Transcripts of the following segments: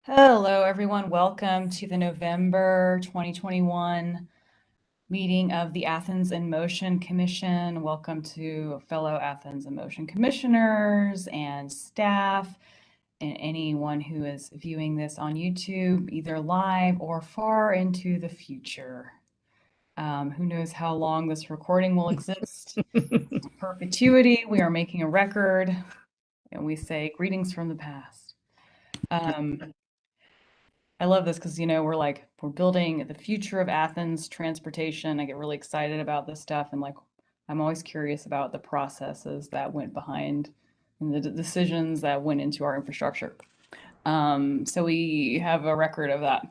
Hello, everyone. Welcome to the November 2021 meeting of the Athens in Motion Commission. Welcome to fellow Athens in Motion commissioners and staff and anyone who is viewing this on YouTube, either live or far into the future. Who knows how long this recording will exist? Perpetuity. We are making a record and we say greetings from the past. I love this because, we're building the future of Athens transportation. I get really excited about this stuff. And I'm always curious about the processes that went behind and the decisions that went into our infrastructure. So we have a record of that.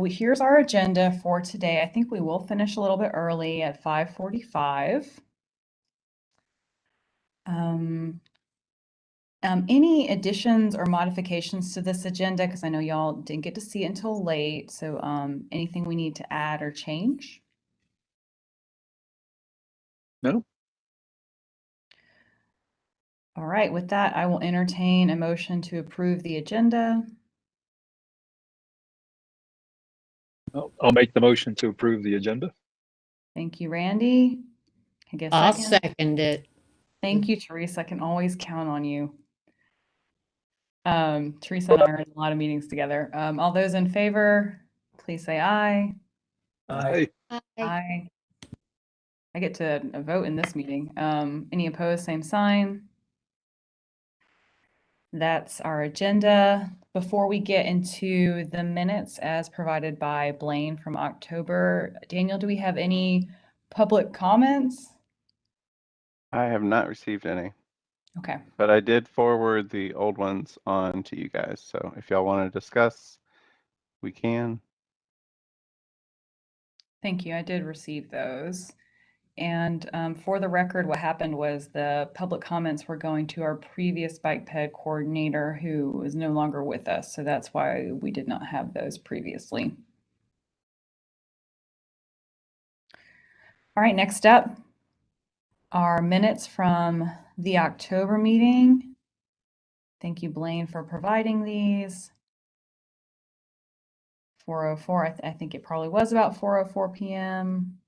Here's our agenda for today. I think we will finish a little bit early at 5:45. Any additions or modifications to this agenda? Because I know y'all didn't get to see it until late. So anything we need to add or change? No. All right, with that, I will entertain a motion to approve the agenda. I'll make the motion to approve the agenda. Thank you, Randy. I guess I'll second it. Thank you, Teresa. I can always count on you. Teresa and I are in a lot of meetings together. All those in favor, please say aye. Aye. Aye. I get to vote in this meeting. Any opposed, same sign. That's our agenda. Before we get into the minutes as provided by Blaine from October, Daniel, do we have any public comments? I have not received any, Okay. but I did forward the old ones on to you guys. So if y'all want to discuss, we can. Thank you. I did receive those. And for the record, what happened was the public comments were going to our previous bike ped coordinator who is no longer with us. So that's why we did not have those previously. All right, next up are minutes from the October meeting. Thank you, Blaine, for providing these. 4:04, I think it probably was about 4:04 p.m.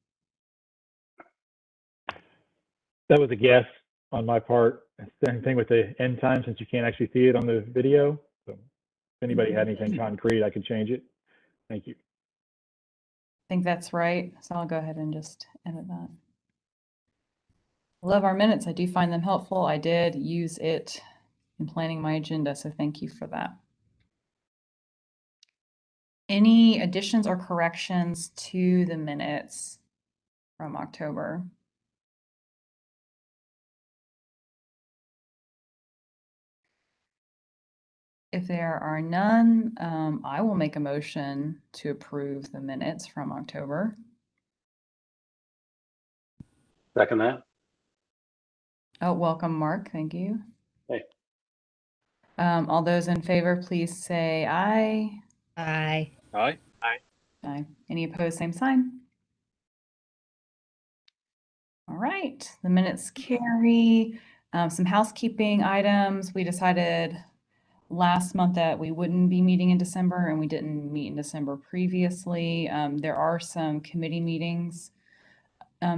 That was a guess on my part. Same thing with the end time, since you can't actually see it on the video. So if anybody had anything concrete, I could change it. Thank you. I think that's right. So I'll go ahead and just edit that. Love our minutes. I do find them helpful. I did use it in planning my agenda, so thank you for that. Any additions or corrections to the minutes from October? If there are none, I will make a motion to approve the minutes from October. Second that. Oh, welcome, Mark. Thank you. Hey. All those in favor, please say aye. Aye. Aye. Aye. Any opposed, same sign. All right, the minutes carry. Some housekeeping items. We decided last month that we wouldn't be meeting in December, and we didn't meet in December previously. There are some committee meetings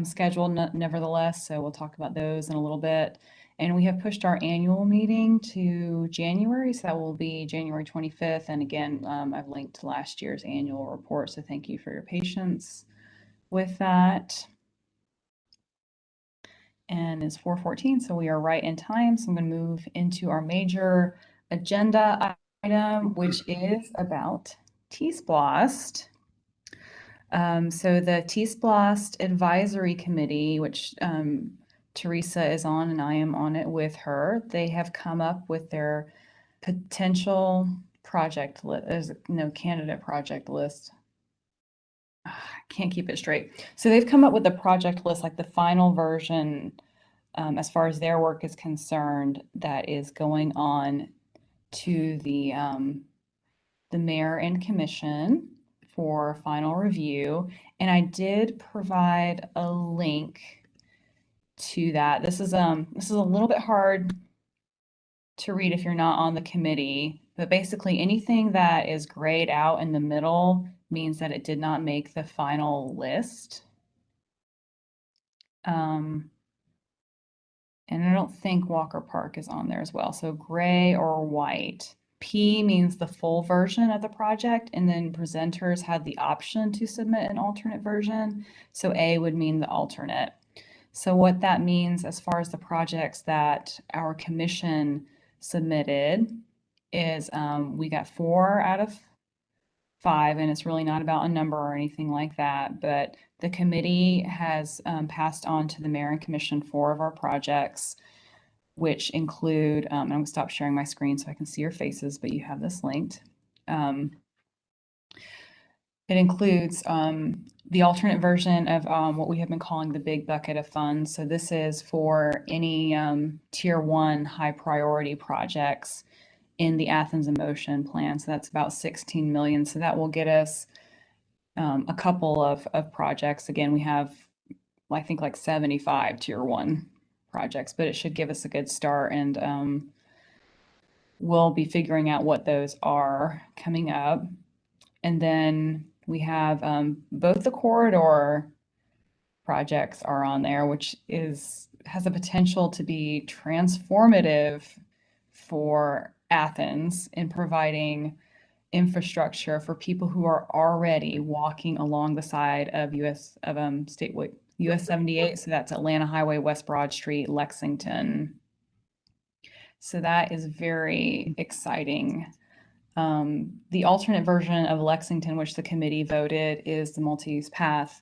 scheduled nevertheless, so we'll talk about those in a little bit. And we have pushed our annual meeting to January, so that will be January 25th. And again, I've linked to last year's annual report, so thank you for your patience with that. And it's 4:14, so we are right in time. So I'm going to move into our major agenda item, which is about T-Splost. So the T-Splost Advisory Committee, which Teresa is on and I am on it with her, they have come up with their potential project list. There's no candidate project list. I can't keep it straight. So they've come up with a project list, like the final version, as far as their work is concerned, that is going on to the mayor and commission for final review. And I did provide a link to that. This is a little bit hard to read if you're not on the committee, but basically anything that is grayed out in the middle means that it did not make the final list. And I don't think Walker Park is on there as well. So gray or white. P means the full version of the project, and then presenters had the option to submit an alternate version. So A would mean the alternate. So what that means as far as the projects that our commission submitted is we got 4 out of 5, and it's really not about a number or anything like that, but the committee has passed on to the mayor and commission 4 of our projects, which include, I'm going to stop sharing my screen so I can see your faces, but you have this linked. It includes the alternate version of what we have been calling the big bucket of funds. So this is for any tier 1 high priority projects in the Athens in Motion plan. So that's about 16 million. So that will get us a couple of projects. Again, we have, I think, like 75 tier 1 projects, but it should give us a good start, and we'll be figuring out what those are coming up. And then we have both the corridor projects are on there, which has a potential to be transformative for Athens in providing infrastructure for people who are already walking along the side of US 78. So that's Atlanta Highway, West Broad Street, Lexington. So that is very exciting. The alternate version of Lexington, which the committee voted, is the multi-use path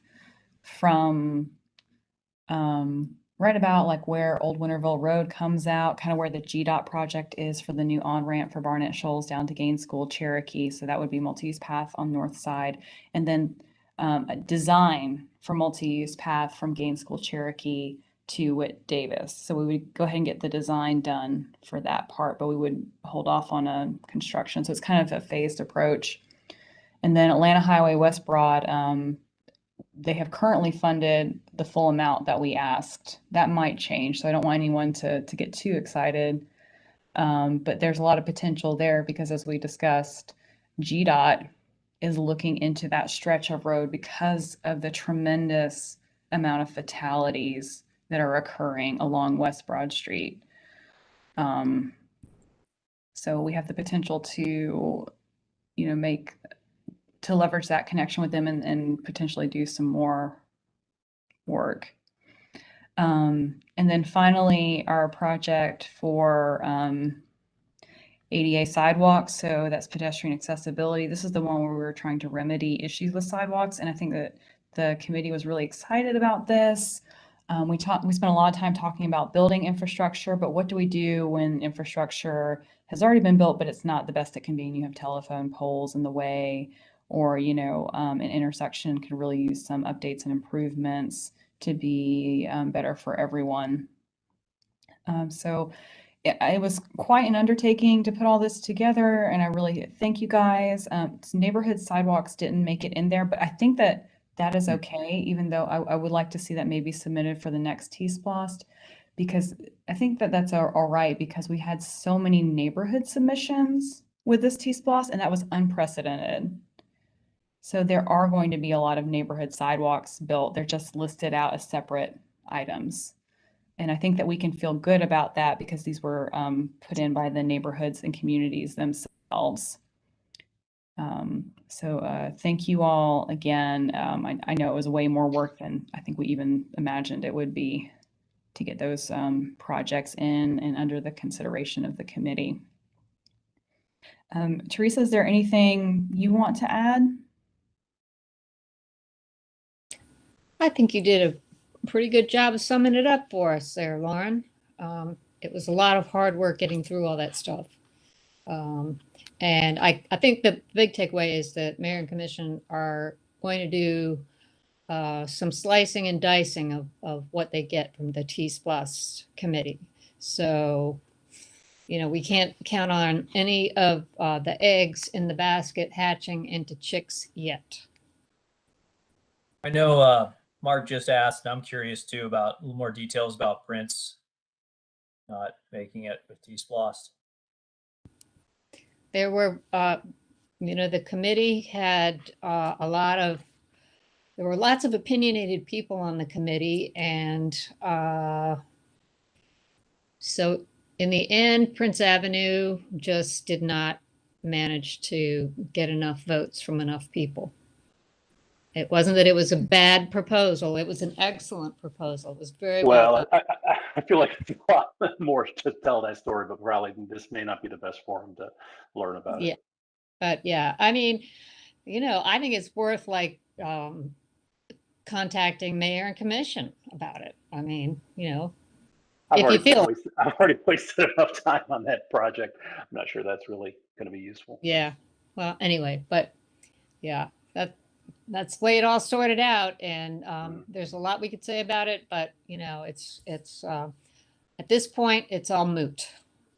from right about like where Old Winterville Road comes out, kind of where the GDOT project is for the new on-ramp for Barnett Shoals down to Gaines School, Cherokee. So that would be multi-use path on north side. And then a design for multi-use path from Gaines School, Cherokee to Whit Davis. So we would go ahead and get the design done for that part, but we would hold off on a construction. So it's kind of a phased approach. And then Atlanta Highway West Broad, they have currently funded the full amount that we asked. That might change, so I don't want anyone to get too excited. But there's a lot of potential there because, as we discussed, GDOT is looking into that stretch of road because of the tremendous amount of fatalities that are occurring along West Broad Street. So we have the potential to, leverage that connection with them and potentially do some more work. And then finally, our project for ADA sidewalks. So that's pedestrian accessibility. This is the one where we were trying to remedy issues with sidewalks. And I think that the committee was really excited about this. We spent a lot of time talking about building infrastructure, but what do we do when infrastructure has already been built, but it's not the best it can be, and you have telephone poles in the way, or, an intersection could really use some updates and improvements to be better for everyone. So it was quite an undertaking to put all this together, and I really thank you guys. Neighborhood sidewalks didn't make it in there, but I think that is okay, even though I would like to see that maybe submitted for the next T-Splost, because I think that that's all right, because we had so many neighborhood submissions with this T-Splost, and that was unprecedented. So there are going to be a lot of neighborhood sidewalks built. They're just listed out as separate items. And I think that we can feel good about that because these were put in by the neighborhoods and communities themselves. So thank you all again. I know it was way more work than I think we even imagined it would be to get those projects in and under the consideration of the committee. Teresa, is there anything you want to add? I think you did a pretty good job of summing it up for us there, Lauren. It was a lot of hard work getting through all that stuff. And I think the big takeaway is that Mayor and Commission are going to do some slicing and dicing of what they get from the T-Splost committee. So, we can't count on any of the eggs in the basket hatching into chicks yet. I know Mark just asked, and I'm curious too about a little more details about Prince not making it with T-Splost. there were, the committee had there were lots of opinionated people on the committee, and so in the end, Prince Avenue just did not manage to get enough votes from enough people. It wasn't that it was a bad proposal. It was an excellent proposal. It was very well Well, done. I feel like it's a lot more to tell that story, but probably this may not be the best forum to learn about Yeah. it. But yeah, I mean, I think it's worth contacting mayor and commission about it. I mean, if you feel, I've already wasted enough time on that project. I'm not sure that's really going to be useful. yeah. Well, anyway, but yeah, that's the way it all sorted out. And there's a lot we could say about it, but it's at this point, it's all moot.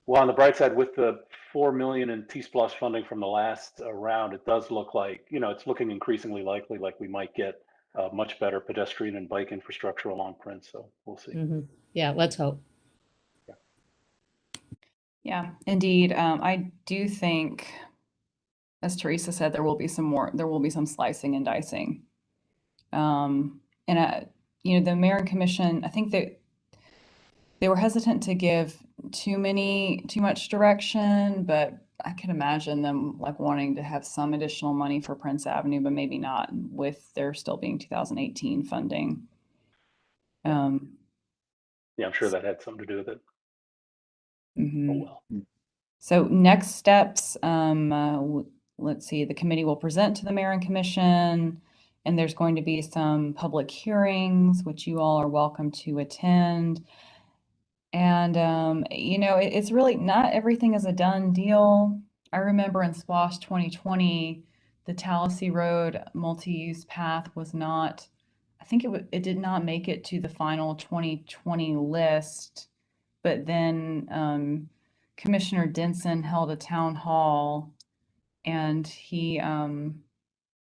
Well, on the bright side, with the 4 million in T-Splosh funding from the last round, it does look like, it's looking increasingly likely like we might get much better pedestrian and bike infrastructure along Prince. So we'll see. Yeah, let's hope. Yeah, indeed. I do think, as Teresa said, there will be some slicing and dicing. And the mayor and commission, I think they were hesitant to give too much direction, but I could imagine them like wanting to have some additional money for Prince Avenue, but maybe not, with there still being 2018 funding. Yeah, I'm sure that had something to do with it. Mhm. Oh well. So next steps, let's see, the committee will present to the mayor and commission, and there's going to be some public hearings, which you all are welcome to attend. And, it's really not everything is a done deal. I remember in Splosh 2020, the Tallahassee Road multi-use path was not, I think it did not make it to the final 2020 list. But then Commissioner Denson held a town hall, and and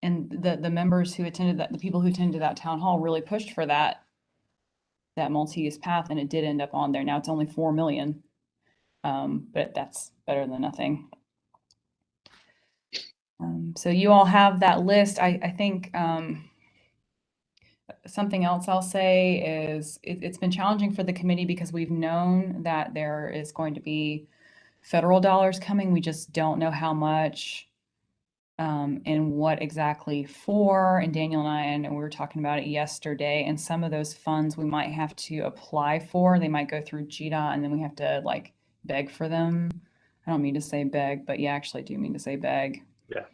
the members who attended that, the people who attended that town hall really pushed for that multi-use path, and it did end up on there. Now it's only 4 million, but that's better than nothing. So you all have that list. I think something else I'll say is it's been challenging for the committee because we've known that there is going to be federal dollars coming. We just don't know how much and what exactly for. And Daniel and we were talking about it yesterday. And some of those funds we might have to apply for. They might go through GDOT, and then we have to like beg for them. I don't mean to say beg, but yeah, I actually do mean to say beg. Yeah.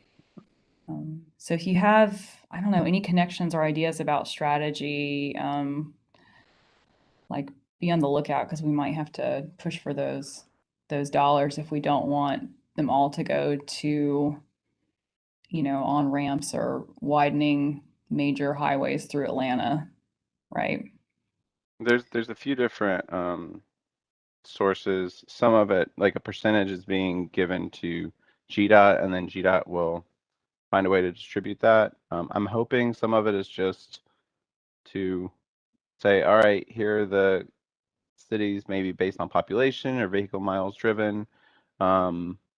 So if you have, I don't know, any connections or ideas about strategy, like be on the lookout, because we might have to push for those dollars if we don't want them all to go to, on ramps or widening major highways through Atlanta, right? There's a few different sources. Some of it, like a percentage, is being given to GDOT, and then GDOT will find a way to distribute that. I'm hoping some of it is just to say, all right, here are the cities, maybe based on population or vehicle miles driven,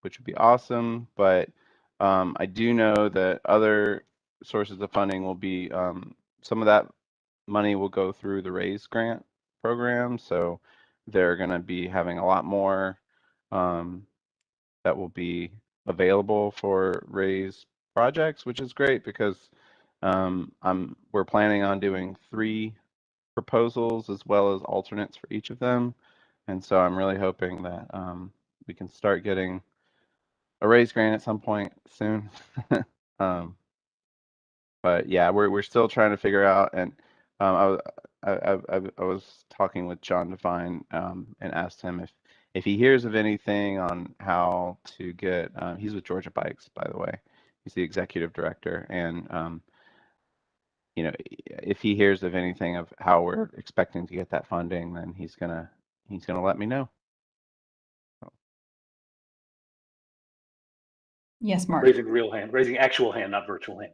which would be awesome. But I do know that other sources of funding will be, some of that money will go through the RAISE grant program. So they're going to be having a lot more that will be available for RAISE projects, which is great because we're planning on doing 3 proposals as well as alternates for each of them. And so I'm really hoping that we can start getting a RAISE grant at some point soon. But yeah, we're still trying to figure out. And I was talking with John Devine and asked him if he hears of anything on how to get. He's with Georgia Bikes, by the way. He's the executive director, and if he hears of anything of how we're expecting to get that funding, then he's gonna let me know. Yes, Mark. Raising actual hand, not virtual hand.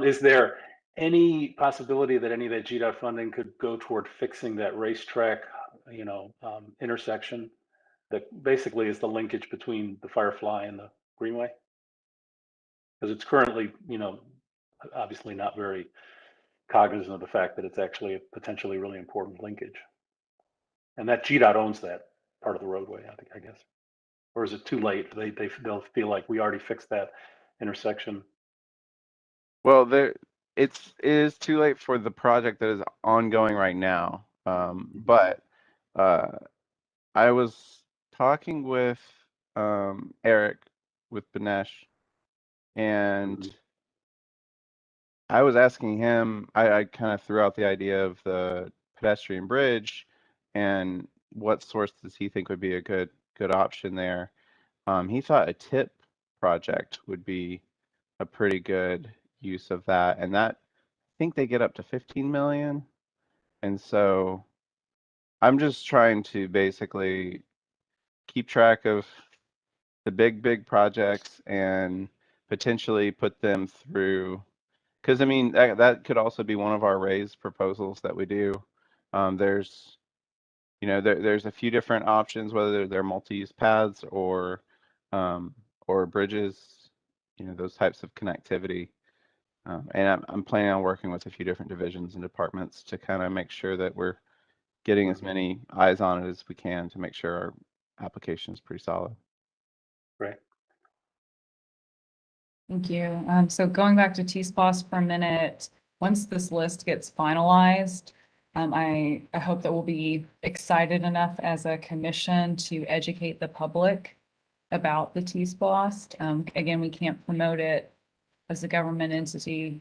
Is there any possibility that any of that GDOT funding could go toward fixing that racetrack, intersection? that basically is the linkage between the Firefly and the Greenway. Because it's currently, obviously not very cognizant of the fact that it's actually a potentially really important linkage. And that GDOT owns that part of the roadway, I guess. Or is it too late? They'll feel like we already fixed that intersection. Well, it is too late for the project that is ongoing right now. But I was talking with Eric with Benesh, and I was asking him. I kind of threw out the idea of the pedestrian bridge, and what source does he think would be a good option there? He thought a tip project would be a pretty good use of that, and that I think they get up to 15 million. And so I'm just trying to basically keep track of the big projects and potentially put them through, because I mean that could also be one of our raised proposals that we do. There's there's a few different options, whether they're multi-use paths or bridges, those types of connectivity. And I'm planning on working with a few different divisions and departments to kind of make sure that we're getting as many eyes on it as we can to make sure our application is pretty solid. Right. Thank you. So going back to T-Splosh for a minute, once this list gets finalized, I hope that we'll be excited enough as a commission to educate the public about the T-Splosh. Again, we can't promote it as a government entity,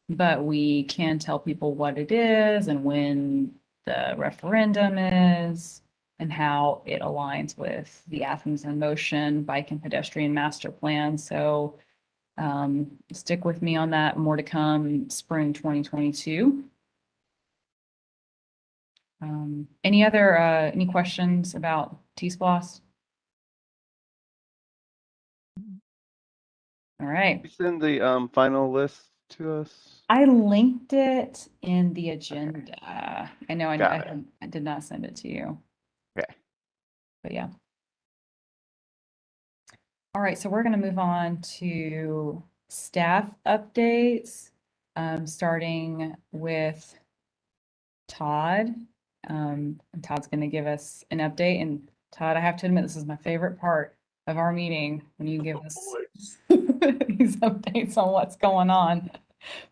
but we can tell people what it is and when the referendum is and how it aligns with the Athens in Motion Bike and Pedestrian Master Plan. So stick with me on that. More to come spring 2022. Any questions about T-Splosh? All right. You send the final list to us. I linked it in the agenda. I know Got it. I did not send it to you. Okay. But yeah. All right, so we're going to move on to staff updates, starting with Todd. And Todd's going to give us an update. And Todd, I have to admit, this is my favorite part of our meeting when you give us these updates on what's going on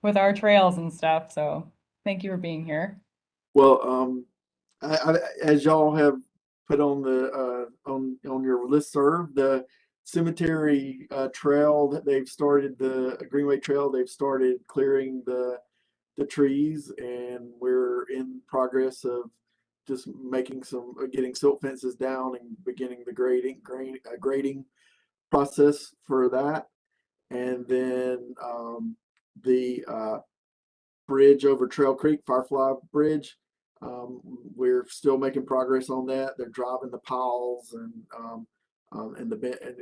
with our trails and stuff. So thank you for being here. Well, as y'all have put on the on your listserv, the cemetery trail that they've started, the Greenway Trail, they've started clearing the trees, and we're in progress of just making getting silt fences down and beginning the grading process for that. And then the bridge over Trail Creek, Firefly Bridge, we're still making progress on that. They're driving the piles and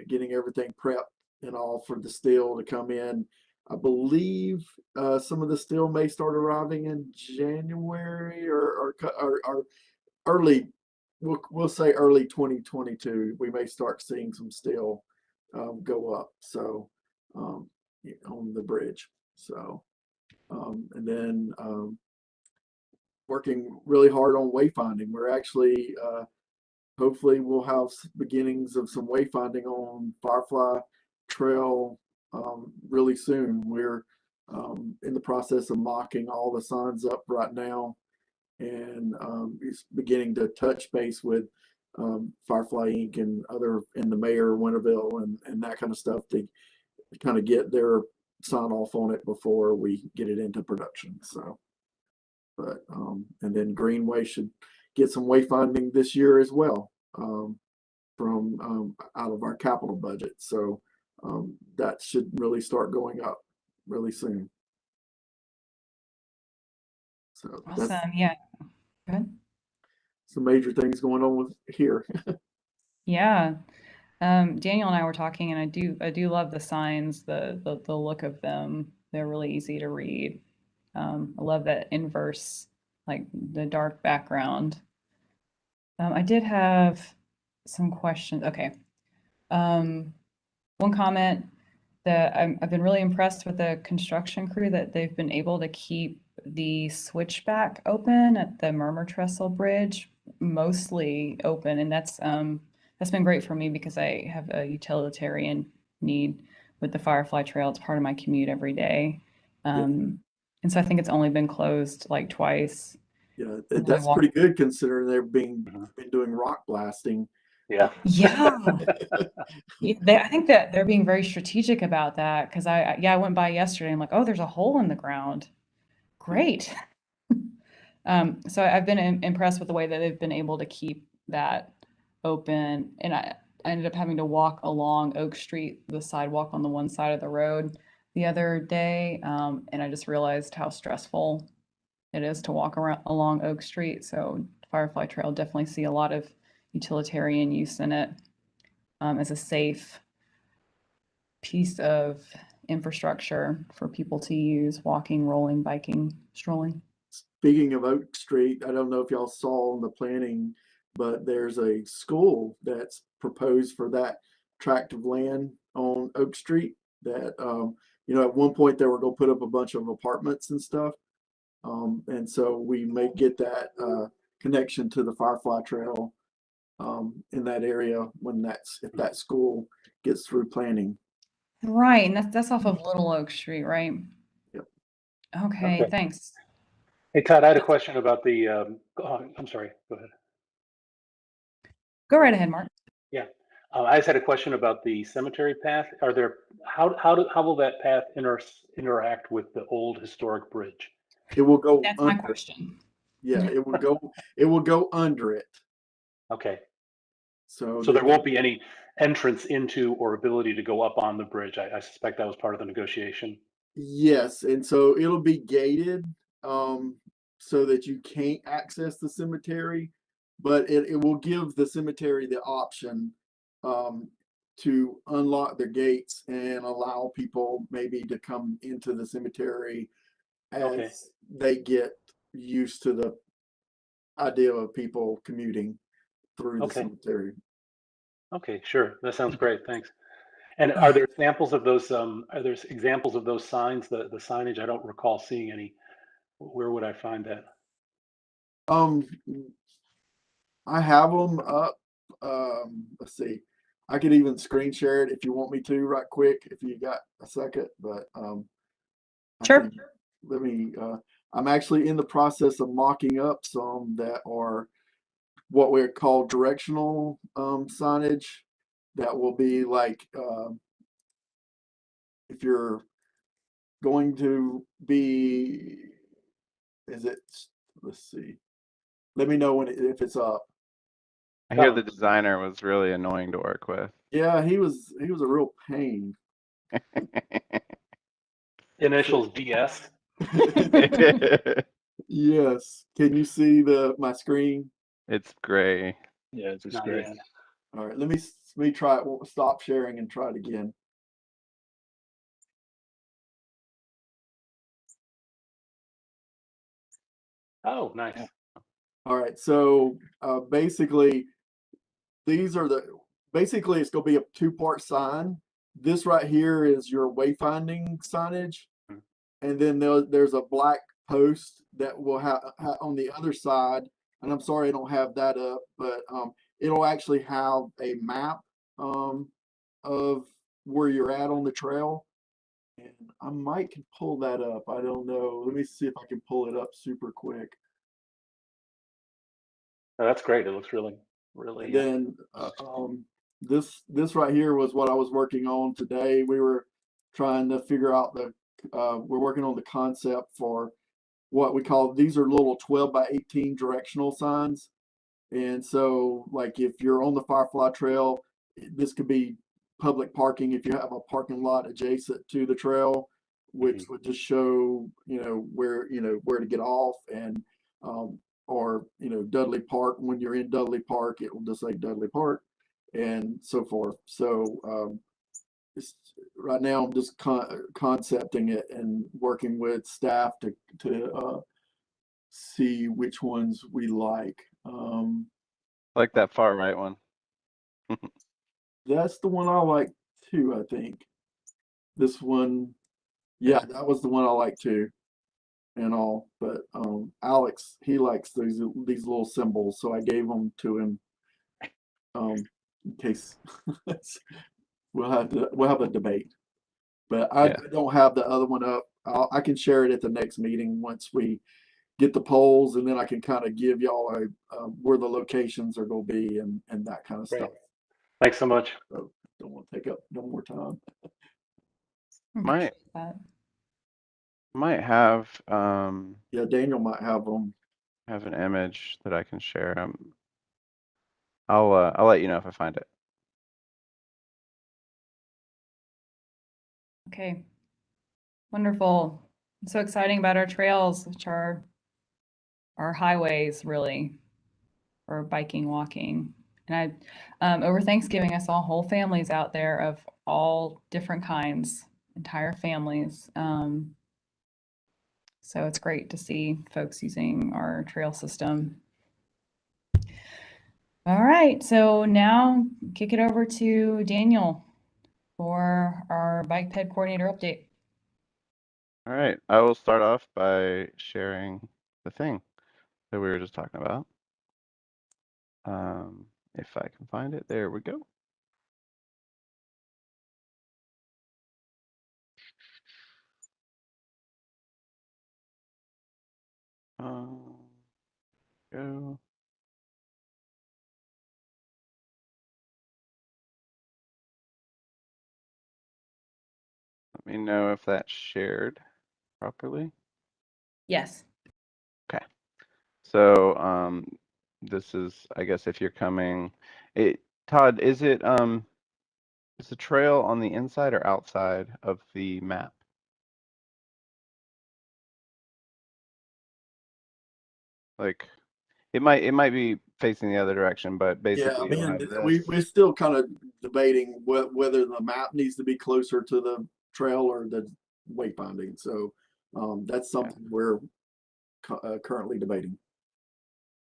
getting everything prepped and all for the steel to come in. I believe some of the steel may start arriving in January or early. We'll say early 2022. We may start seeing some steel go up. So on the bridge. So and then working really hard on wayfinding. We're actually hopefully we'll have beginnings of some wayfinding on Firefly Trail really soon. We're in the process of mocking all the signs up right now, and it's beginning to touch base with Firefly Inc. and the mayor of Winterville and that kind of stuff to kind of get their sign off on it before we get it into production. So, but and then Greenway should get some wayfinding this year as well from out of our capital budget. So that should really start going up really soon. So Awesome. that's Yeah. Good. some major things going on with here. Yeah. Daniel and I were talking, and I do love the signs, the look of them. They're really easy to read. I love that inverse, like the dark background. I did have some questions. Okay. One comment that I've been really impressed with the construction crew that they've been able to keep the switchback open at the Murmur Trestle Bridge mostly open, and that's been great for me because I have a utilitarian need with the Firefly Trail. It's part of my commute every day. And so I think it's only been closed like twice. Yeah, when I that's walk- pretty good considering they're been Mhm. doing rock blasting. Yeah. Yeah. Yeah, I think that they're being very strategic about that because I went by yesterday. I'm like, oh, there's a hole in the ground. Great. So I've been impressed with the way that they've been able to keep that open. And I ended up having to walk along Oak Street, the sidewalk on the one side of the road the other day. And I just realized how stressful it is to walk around along Oak Street. So Firefly Trail definitely see a lot of utilitarian use in it as a safe piece of infrastructure for people to use, walking, rolling, biking, strolling. Speaking of Oak Street, I don't know if y'all saw on the planning, but there's a school that's proposed for that tract of land on Oak Street that, at one point they were gonna put up a bunch of apartments and stuff. And so we may get that, connection to the Firefly Trail, in that area if that school gets through planning. Right, and that's off of Little Oak Street, right? Yep. Okay, Okay. thanks. Hey, Todd, I had a question about the, I'm sorry, go ahead. Go right ahead, Mark. Yeah. I just had a question about the cemetery path. How will that path interact with the old historic bridge? It will go That's my under, question. yeah, it will go under it. Okay. So So there won't be any entrance into or ability to go up on the bridge. I suspect that was part of the negotiation. yes, and so it'll be gated, so that you can't access the cemetery, but it will give the cemetery the option, to unlock their gates and allow people maybe to come into the cemetery Okay. as they get used to the idea of people commuting through the Okay. cemetery. Okay, sure. That sounds great. Thanks. And are there examples of those, signs, the signage? I don't recall seeing any. Where would I find that? Um, I have them up. Let's see. I could even screen share it if you want me to, right quick, if you got a second. But I Sure. can- let me. I'm actually in the process of mocking up some that are what we call directional signage. That will be like if you're going to be. Is it? Let's see. Let me know if it's up. I hear the designer was really annoying to work with. Yeah, he was a real pain. Initials DS. Yes. Can you see my screen? It's gray. Yeah, it's just Not great. yet. All right, let me try it. We'll stop sharing and try it again. Oh, nice. All right, so basically it's gonna be a two-part sign. This right here is your wayfinding signage, Mhm. and then there's a black post that will have on the other side. And I'm sorry I don't have that up, but it'll actually have a map of where you're at on the trail. And I might can pull that up. I don't know. Let me see if I can pull it up super quick. Oh, that's great. It looks really, And really. then this right here was what I was working on today. We were trying to figure out we're working on the concept for what we call, these are little 12 by 18 directional signs. And so like if you're on the Firefly Trail, this could be public parking if you have a parking lot adjacent to the trail, which would just show, where to get off, and or Dudley Park. When you're in Dudley Park, it will just say Dudley Park and so forth. So right now I'm just concepting it and working with staff to see which ones we like. Like that far right one. That's the one I like too, I think. This one, yeah, that was the one I like too, and all. But Alex, he likes these little symbols, so I gave them to him. In case we'll have a debate. But I Yeah. don't have the other one up. I can share it at the next meeting once we get the polls, and then I can kind of give y'all where the locations are going to be and that kind of Great. stuff. Thanks so much. So don't want to take up no more time. Might Appreciate that. have Yeah, Daniel might have them. an image that I can share. I'll let you know if I find it. Okay. Wonderful. It's so exciting about our trails, which are our highways, really, for biking, walking. And over Thanksgiving, I saw whole families out there of all different kinds, entire families. So it's great to see folks using our trail system. All right, so now kick it over to Daniel for our bike ped coordinator update. All right, I will start off by sharing the thing that we were just talking about. If I can find it, there we go. Go. Let me know if that's shared properly. Yes. Okay. So this is, I guess, if you're coming, Todd, is it is the trail on the inside or outside of the map? Like it might be facing the other direction, but Yeah, I basically you'll mean, have this. we're still kind of debating whether the map needs to be closer to the trail or the wayfinding. So that's Yeah. something we're currently debating.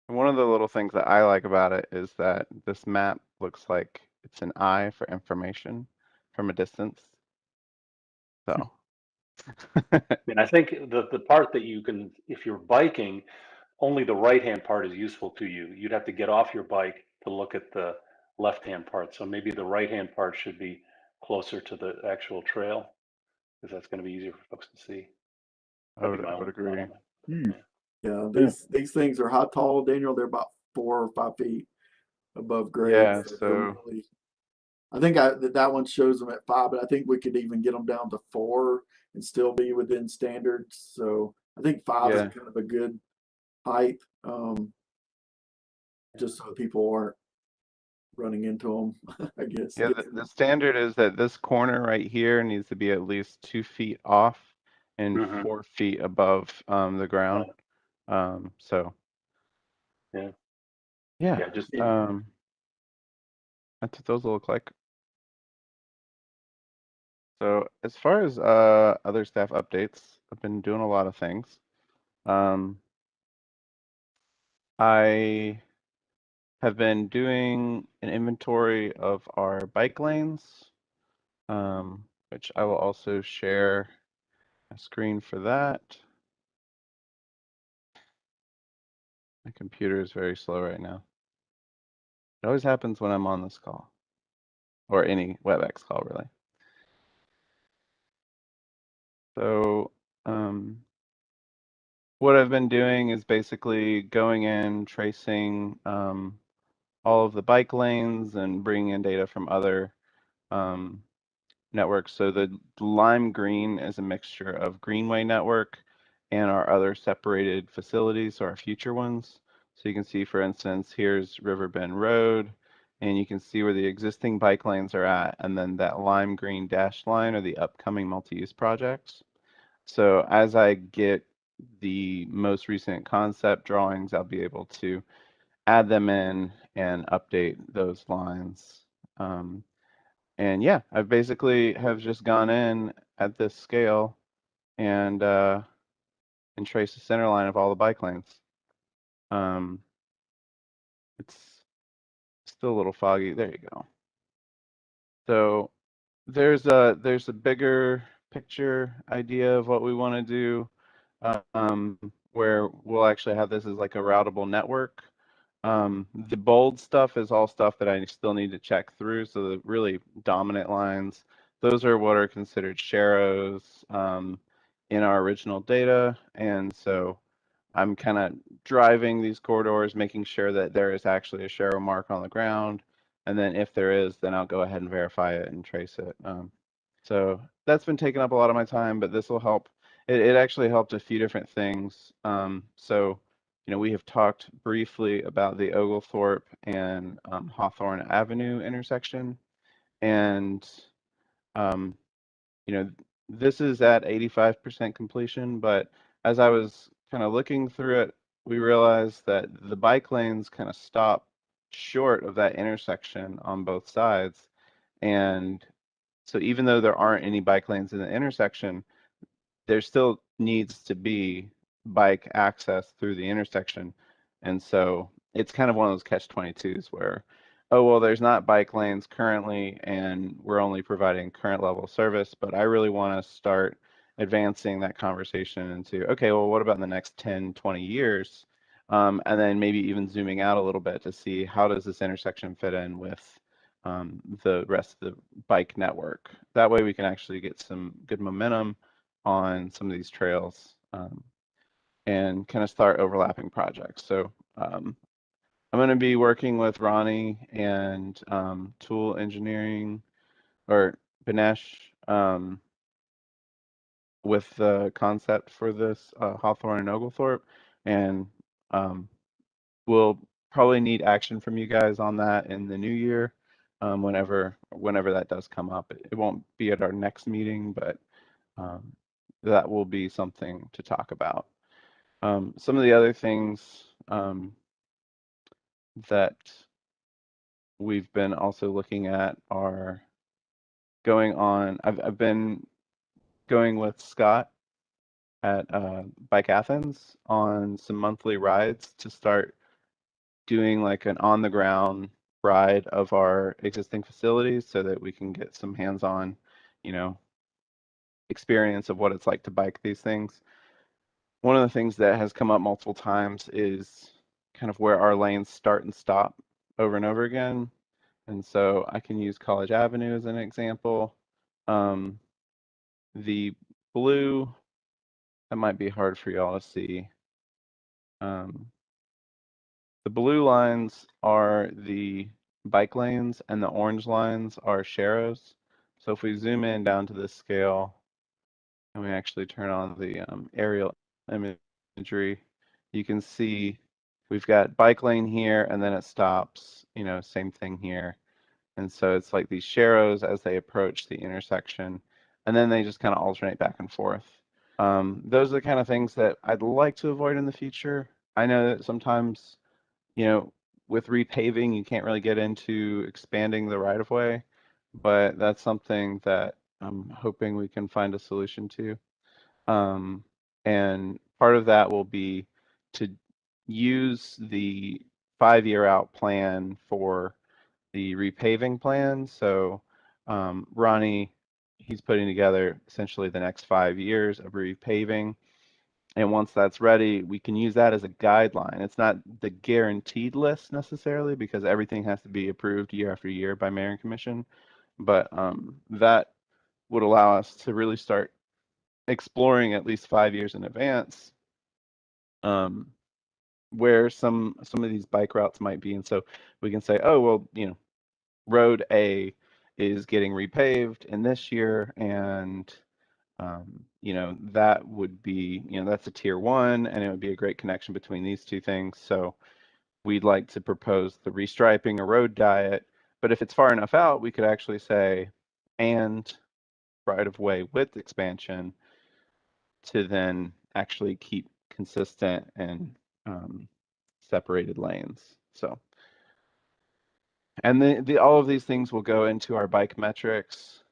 One of the little things that I like about it is that this map looks like it's an eye for information from a distance. So And I think the part that you can, if you're biking, only the right-hand part is useful to you. You'd have to get off your bike to look at the left-hand part. So maybe the right-hand part should be closer to the actual trail, because that's going to be easier for folks to see. I That'd be would my own agree. comment. Hmm. Yeah, Yeah. these things are how tall, Daniel? They're about 4 or 5 feet above grade. Yeah, So they're so really, I think that one shows them at 5, but I think we could even get them down to 4 and still be within standards. So I think 5 is yeah, kind of a good height, just so people aren't running into them, I guess. yeah. The standard is that this corner right here needs to be at least 2 feet off and Mhm. 4 feet above the ground. So Yeah. yeah, Yeah. Just that's what those will look like. So as far as other staff updates, I've been doing a lot of things. I have been doing an inventory of our bike lanes, which I will also share a screen for that. My computer is very slow right now. It always happens when I'm on this call, or any WebEx call, really. So what I've been doing is basically going in, tracing all of the bike lanes and bringing in data from other networks. So the lime green is a mixture of Greenway network and our other separated facilities, so our future ones. So you can see, for instance, here's Riverbend Road, and you can see where the existing bike lanes are at, and then that lime green dashed line are the upcoming multi-use projects. So as I get the most recent concept drawings, I'll be able to add them in and update those lines. And yeah, I basically have just gone in at this scale and traced the center line of all the bike lanes. It's Still a little foggy. There you go. So there's a bigger picture idea of what we want to do, where we'll actually have this as like a routable network. The bold stuff is all stuff that I still need to check through. So the really dominant lines, those are what are considered sharrows in our original data. And so I'm kind of driving these corridors, making sure that there is actually a sharrow mark on the ground. And then if there is, then I'll go ahead and verify it and trace it. So that's been taking up a lot of my time, but this will help. It actually helped a few different things. So, you know, we have talked briefly about the Oglethorpe and Hawthorne Avenue intersection. And, you know, this is at 85% completion, but as I was kind of looking through it, we realized that the bike lanes kind of stop short of that intersection on both sides. And so even though there aren't any bike lanes in the intersection, there still needs to be bike access through the intersection. And so it's kind of one of those catch-22s where, oh, well, there's not bike lanes currently, and we're only providing current level service, but I really want to start advancing that conversation into, okay, well, what about in the next 10, 20 years? And then maybe even zooming out a little bit to see how does this intersection fit in with the rest of the bike network. That way we can actually get some good momentum on some of these trails and kind of start overlapping projects. So I'm going to be working with Ronnie and Tool Engineering or Banesh with the concept for this Hawthorne and Oglethorpe, and we'll probably need action from you guys on that in the new year, whenever that does come up. It won't be at our next meeting, but that will be something to talk about. Some of the other things that we've been also looking at are going on. I've been going with Scott at Bike Athens on some monthly rides to start doing like an on the ground ride of our existing facilities so that we can get some hands-on, you know, experience of what it's like to bike these things. One of the things that has come up multiple times is kind of where our lanes start and stop over and over again. And so I can use College Avenue as an example. The blue, that might be hard for y'all to see. The blue lines are the bike lanes and the orange lines are sharrows. So if we zoom in down to this scale and we actually turn on the aerial imagery, you can see we've got bike lane here and then it stops, you know, same thing here. And so it's like these sharrows as they approach the intersection, and then they just kind of alternate back and forth. Those are the kind of things that I'd like to avoid in the future. I know that sometimes, you know, with repaving, you can't really get into expanding the right of way, but that's something that I'm hoping we can find a solution to. And part of that will be to use the 5-year out plan for the repaving plan. So Ronnie, he's putting together essentially the next 5 years of repaving. And once that's ready, we can use that as a guideline. It's not the guaranteed list necessarily because everything has to be approved year after year by Mayor and Commission. But that would allow us to really start exploring at least 5 years in advance where some of these bike routes might be. And so we can say, oh, well, you know, road A is getting repaved in this year, and you know, that would be, you know, that's a tier 1, and it would be a great connection between these two things. So we'd like to propose the restriping a road diet, but if it's far enough out, we could actually say, and right of way width expansion to then actually keep consistent and separated lanes. So, and all of these things will go into our bike metrics.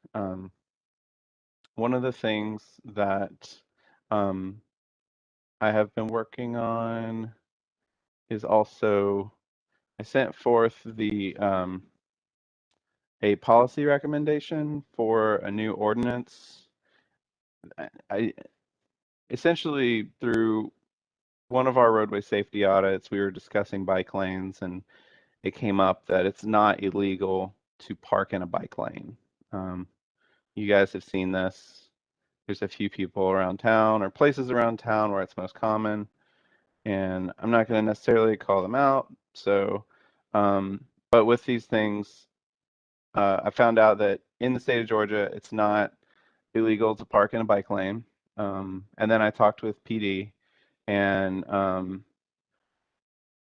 One of the things that I have been working on is also I sent forth a policy recommendation for a new ordinance. I essentially, through one of our roadway safety audits, we were discussing bike lanes, and it came up that it's not illegal to park in a bike lane. You guys have seen this. There's a few people around town or places around town where it's most common, and I'm not going to necessarily call them out. So, but with these things, I found out that in the state of Georgia, it's not illegal to park in a bike lane. And then I talked with PD, and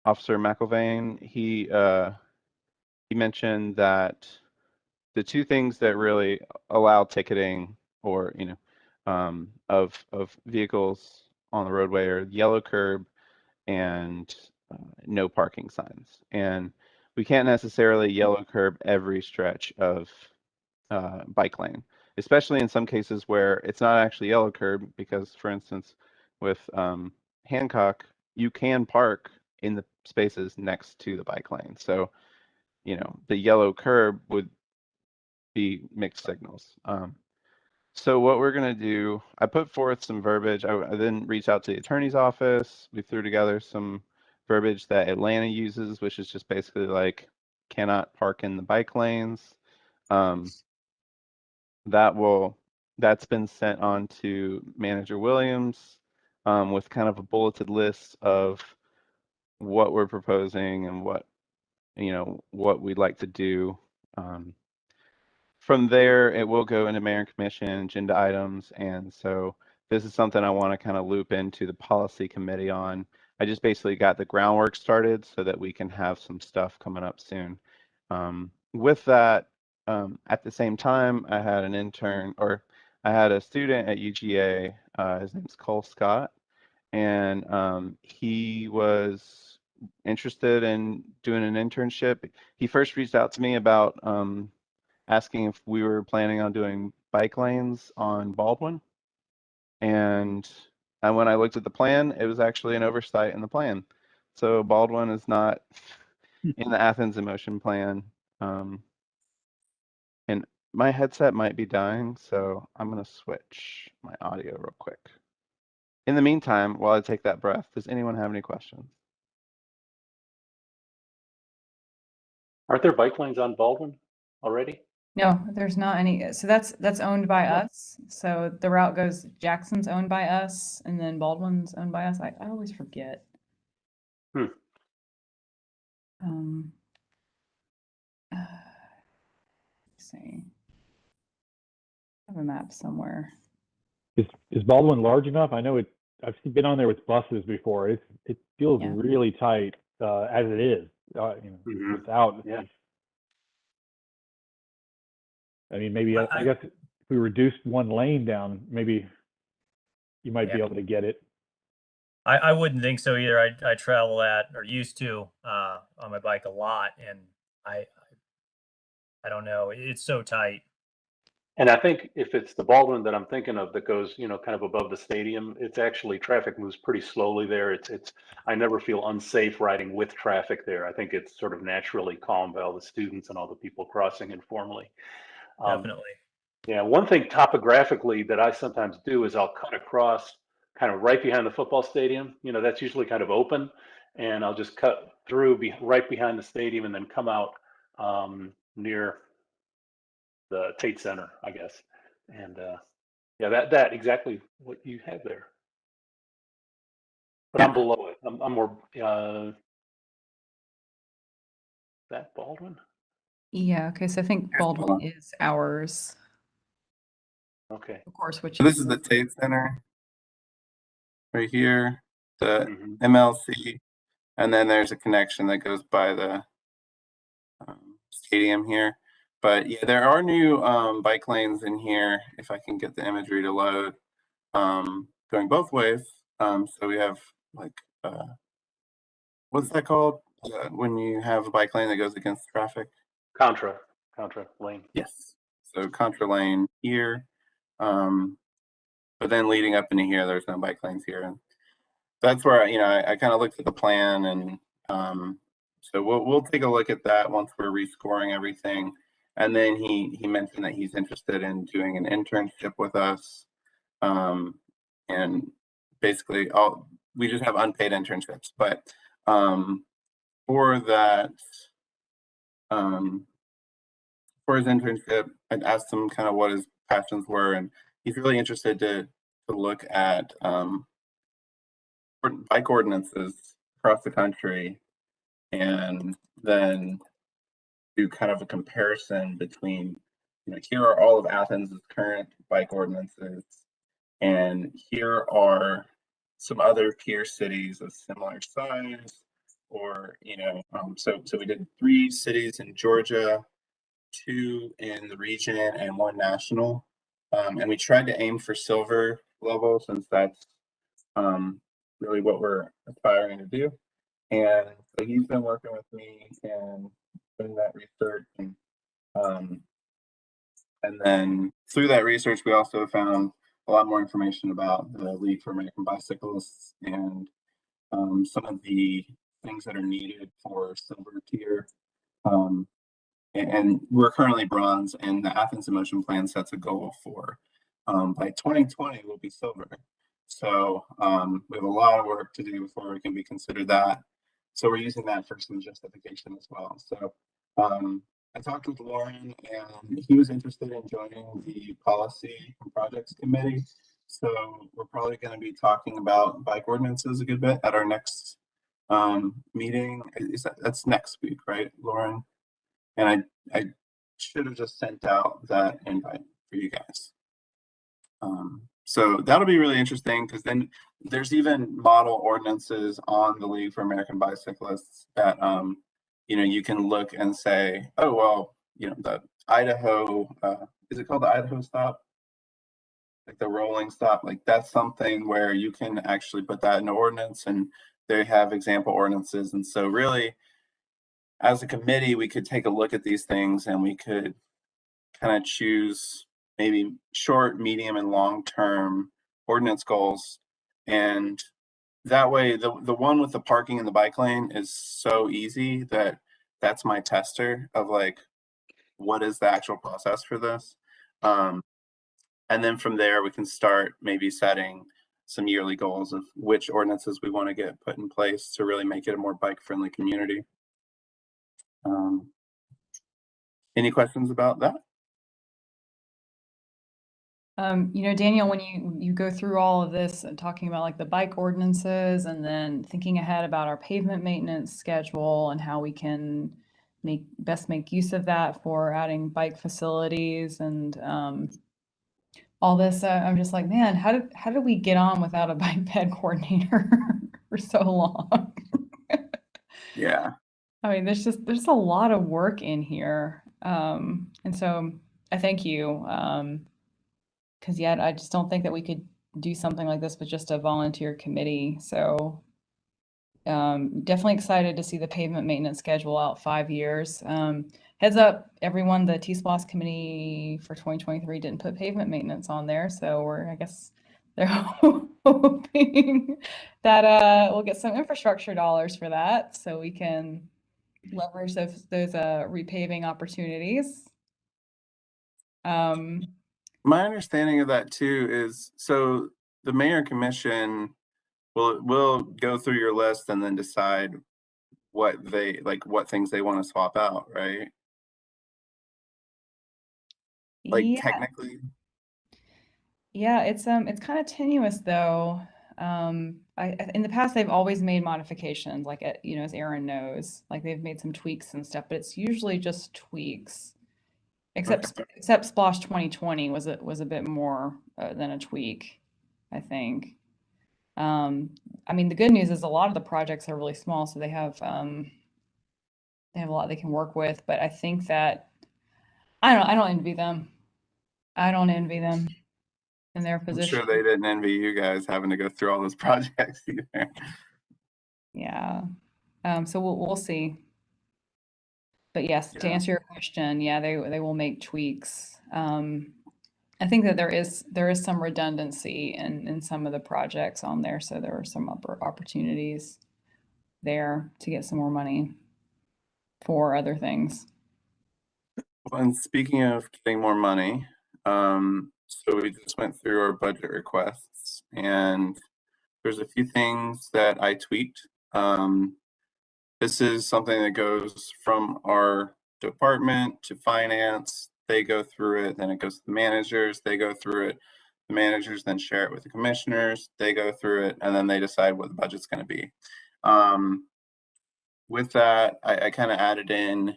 Officer McIlvain, he mentioned that the two things that really allow ticketing or of vehicles on the roadway are yellow curb and no parking signs. And we can't necessarily yellow curb every stretch of bike lane, especially in some cases where it's not actually yellow curb, because for instance with Hancock, you can park in the spaces next to the bike lane. So the yellow curb would be mixed signals. So what we're going to do, I put forth some verbiage. I then reached out to the attorney's office. We threw together some verbiage that Atlanta uses, which is just basically like cannot park in the bike lanes. That's been sent on to Manager Williams with kind of a bulleted list of what we're proposing and what we'd like to do. From there, it will go into Mayor and Commission agenda items, and so this is something I want to kind of loop into the policy committee on. I just basically got the groundwork started so that we can have some stuff coming up soon. With that, at the same time, I had a student at UGA. His name's Cole Scott, and he was interested in doing an internship. He first reached out to me about asking if we were planning on doing bike lanes on Baldwin. And when I looked at the plan, it was actually an oversight in the plan. So Baldwin is not in the Athens in Motion plan. And my headset might be dying, so I'm going to switch my audio real quick. In the meantime, while I take that breath, does anyone have any questions? Aren't there bike lanes on Baldwin already? No, there's not any. So that's owned by us. So the route goes, Jackson's owned by us, and then Baldwin's owned by us. I always forget. Hmm. Let's see. I have a map somewhere. Is Baldwin large enough? I know I've been on there with buses before. It feels Yeah. really tight as it is. Without. Yeah. I mean, maybe I guess if we reduced one lane down, maybe you might be able to get it. I wouldn't think so either. I travel that, or used to, on my bike a lot, and I don't know. It's so tight. And I think if it's the Baldwin that I'm thinking of that goes, kind of above the stadium, it's actually traffic moves pretty slowly there. I never feel unsafe riding with traffic there. I think it's sort of naturally calm by all the students and all the people crossing informally. Definitely. Yeah, one thing topographically that I sometimes do is I'll cut across kind of right behind the football stadium. That's usually kind of open, and I'll just cut through right behind the stadium and then come out near the Tate Center, I guess. And yeah, that exactly what you have there. But I'm below it. I'm more that Baldwin. Yeah. Okay. So I think Baldwin is ours, Okay. of course. Which So this is the Tate Center right here, the Mhm. MLC, and then there's a connection that goes by the stadium here. But yeah, there are new bike lanes in here, if I can get the imagery to load, going both ways. So we have like, what's that called? When you have a bike lane that goes against traffic? Contra lane. Yes. So contra lane here. But then leading up into here, there's no bike lanes here. And that's where, I kind of looked at the plan, and So we'll take a look at that once we're rescoring everything. And then he mentioned that he's interested in doing an internship with us. And basically we just have unpaid internships, but for that, for his internship, I'd asked him kind of what his passions were, and he's really interested to look at bike ordinances across the country, and then do kind of a comparison between, here are all of Athens' current bike ordinances, and here are some other peer cities of similar size, or so we did 3 cities in Georgia, 2 in the region, and 1 national, and we tried to aim for silver level since that's really what we're aspiring to do. And so he's been working with me and doing that research, and then through that research, we also found a lot more information about the League for American Bicyclists and some of the things that are needed for silver tier. And we're currently bronze, and the Athens in Motion plan sets a goal for by 2020 we'll be silver. So we have a lot of work to do before we can be considered that. So we're using that for some justification as well. So I talked with Lauren, and he was interested in joining the policy and projects committee. So we're probably going to be talking about bike ordinances a good bit at our next meeting. That's next week, right, Lauren? And I should have just sent out that invite for you guys. So that'll be really interesting, because then there's even model ordinances on the League for American Bicyclists that you can look and say, oh well, the Idaho, is it called the Idaho stop? Like the rolling stop, like that's something where you can actually put that in an ordinance, and they have example ordinances. And so really, as a committee, we could take a look at these things, and we could kind of choose maybe short, medium, and long-term ordinance goals. And that way, the one with the parking in the bike lane is so easy that that's my tester of like, what is the actual process for this? And then from there, we can start maybe setting some yearly goals of which ordinances we want to get put in place to really make it a more bike-friendly community. Any questions about that? Daniel, when you go through all of this and talking about like the bike ordinances and then thinking ahead about our pavement maintenance schedule and how we can best make use of that for adding bike facilities and all this, I'm just like, man, how did we get on without a bike ped coordinator for so long? Yeah. I mean, there's a lot of work in here. And so I thank you. Because yet I just don't think that we could do something like this with just a volunteer committee. So definitely excited to see the pavement maintenance schedule out 5 years. Heads up, everyone, the T-SPLOS committee for 2023 didn't put pavement maintenance on there. So I guess they're hoping that we'll get some infrastructure dollars for that so we can leverage those repaving opportunities. My understanding of that too is, so the mayor and commission will go through your list and then decide what things they want to swap out, right? Like Yeah. technically. Yeah, it's kind of tenuous though. In the past they've always made modifications, like as Aaron knows, like they've made some tweaks and stuff, but it's usually just tweaks. Except Splash 2020 was a bit more than a tweak, I think. I mean, the good news is a lot of the projects are really small, so they have a lot they can work with. But I think that I don't envy them. I don't envy them in their I'm position. sure they didn't envy you guys having to go through all those projects either. Yeah. So we'll see. But yes, to Yeah. answer your question, yeah, they will make tweaks. I think that there is some redundancy in some of the projects on there, so there are some opportunities there to get some more money. for other things. Well, and speaking of getting more money, so we just went through our budget requests, and there's a few things that I tweaked. This is something that goes from our department to finance. They go through it, then it goes to the managers, they go through it. The managers then share it with the commissioners, they go through it, and then they decide what the budget's going to be. With that, I kind of added in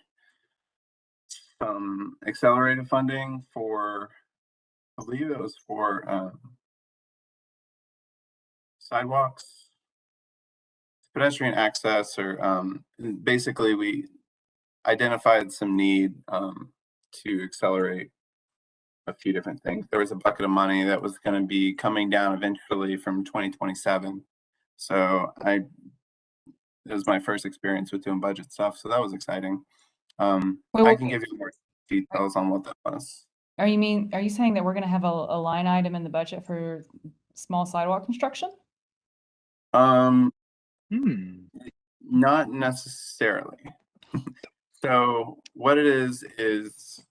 some accelerated funding for, I believe it was for sidewalks, pedestrian access, or basically we identified some need to accelerate a few different things. There was a bucket of money that was going to be coming down eventually from 2027. So it was my first experience with doing budget stuff, so that was exciting. I can give you more details on what that was. Are you saying that we're going to have a line item in the budget for small sidewalk construction? Not necessarily. So what it is,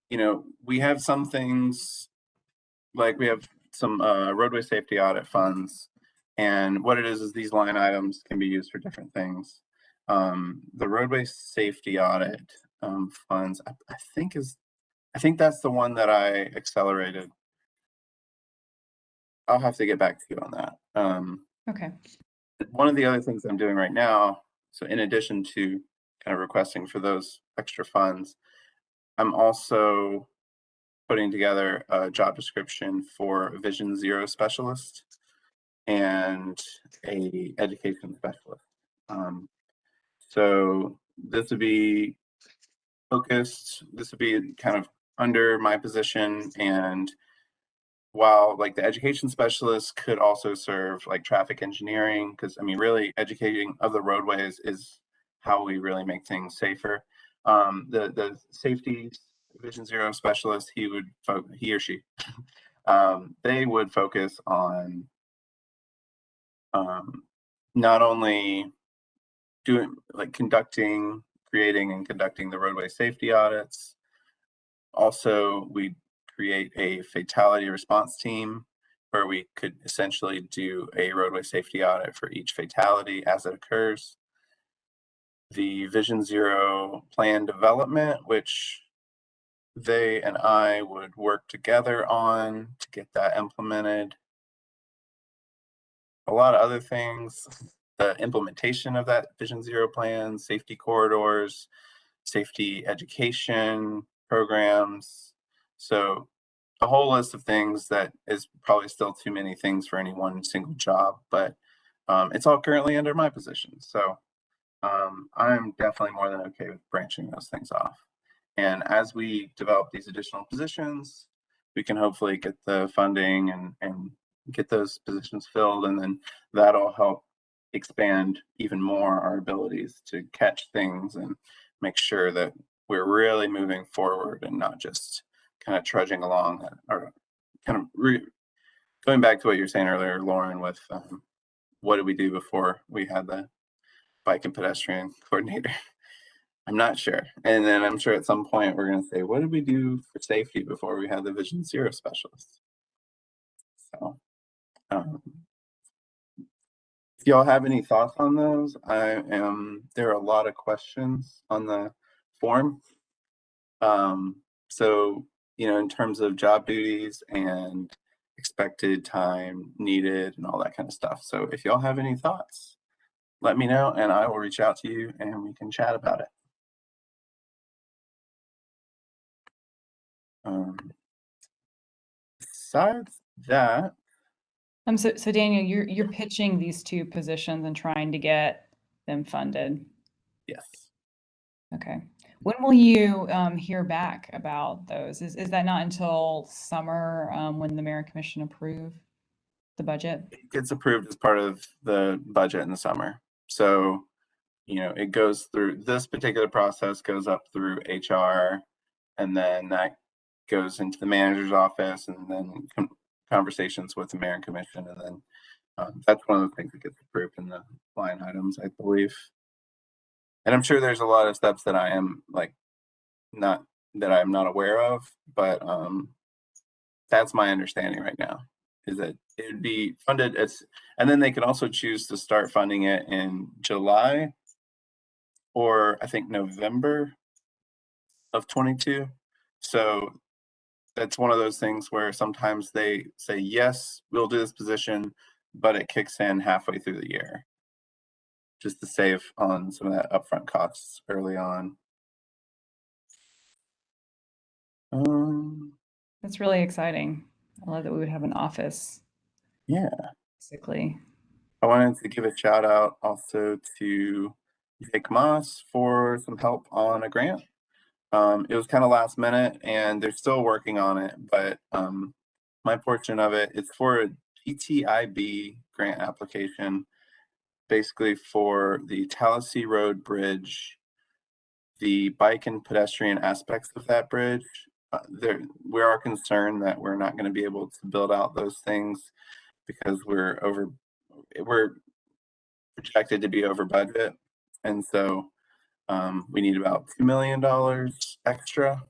you know, we have some things, like we have some roadway safety audit funds, and what it is these line items can be used for different things. The roadway safety audit funds, I think that's the one that I accelerated. I'll have to get back to you on that. Okay. One of the other things I'm doing right now, so in addition to kind of requesting for those extra funds, I'm also putting together a job description for a Vision Zero specialist and a education specialist. So this would be focused, this would be kind of under my position, and while like the education specialist could also serve like traffic engineering, because I mean really educating of the roadways is how we really make things safer. The safety Vision Zero specialist, he or she they would focus on not only doing like creating and conducting the roadway safety audits. Also, we create a fatality response team where we could essentially do a roadway safety audit for each fatality as it occurs. The Vision Zero plan development, which they and I would work together on to get that implemented. A lot of other things, the implementation of that Vision Zero plan, safety corridors, safety education programs. So a whole list of things that is probably still too many things for any one single job, but it's all currently under my position. So I'm definitely more than okay with branching those things off. And as we develop these additional positions, we can hopefully get the funding and get those positions filled, and then that'll help expand even more our abilities to catch things and make sure that we're really moving forward and not just kind of trudging along, or kind of going back to what you were saying earlier, Lauren, with what did we do before we had the bike and pedestrian coordinator? I'm not sure. And then I'm sure at some point we're going to say, what did we do for safety before we had the Vision Zero specialists? So if y'all have any thoughts on those, there are a lot of questions on the form. So, you know, in terms of job duties and expected time needed and all that kind of stuff. So if y'all have any thoughts, let me know and I will reach out to you and we can chat about it. Besides that, So Daniel, you're pitching these two positions and trying to get them funded. yes. Okay. When will you hear back about those? Is that not until summer when the mayor and commission approve the budget? It gets approved as part of the budget in the summer. So, you know, it goes through, this particular process goes up through HR, and then that goes into the manager's office, and then conversations with the mayor and commission, and then that's one of the things that gets approved in the line items, I believe. And I'm sure there's a lot of steps that I am like not that I'm not aware of, but that's my understanding right now, is that it would be funded and then they can also choose to start funding it in July or I think November of 22. So that's one of those things where sometimes they say, yes, we'll do this position, but it kicks in halfway through the year just to save on some of that upfront costs early on. That's really exciting. I love that we would have an office, Yeah. basically. I wanted to give a shout out also to Jake Moss for some help on a grant. It was kind of last minute and they're still working on it, but my portion of it is for a GTIB grant application, basically for the Tallahassee Road Bridge, the bike and pedestrian aspects of that bridge. We are concerned that we're not going to be able to build out those things because we're projected to be over budget. And so we need about $2 million extra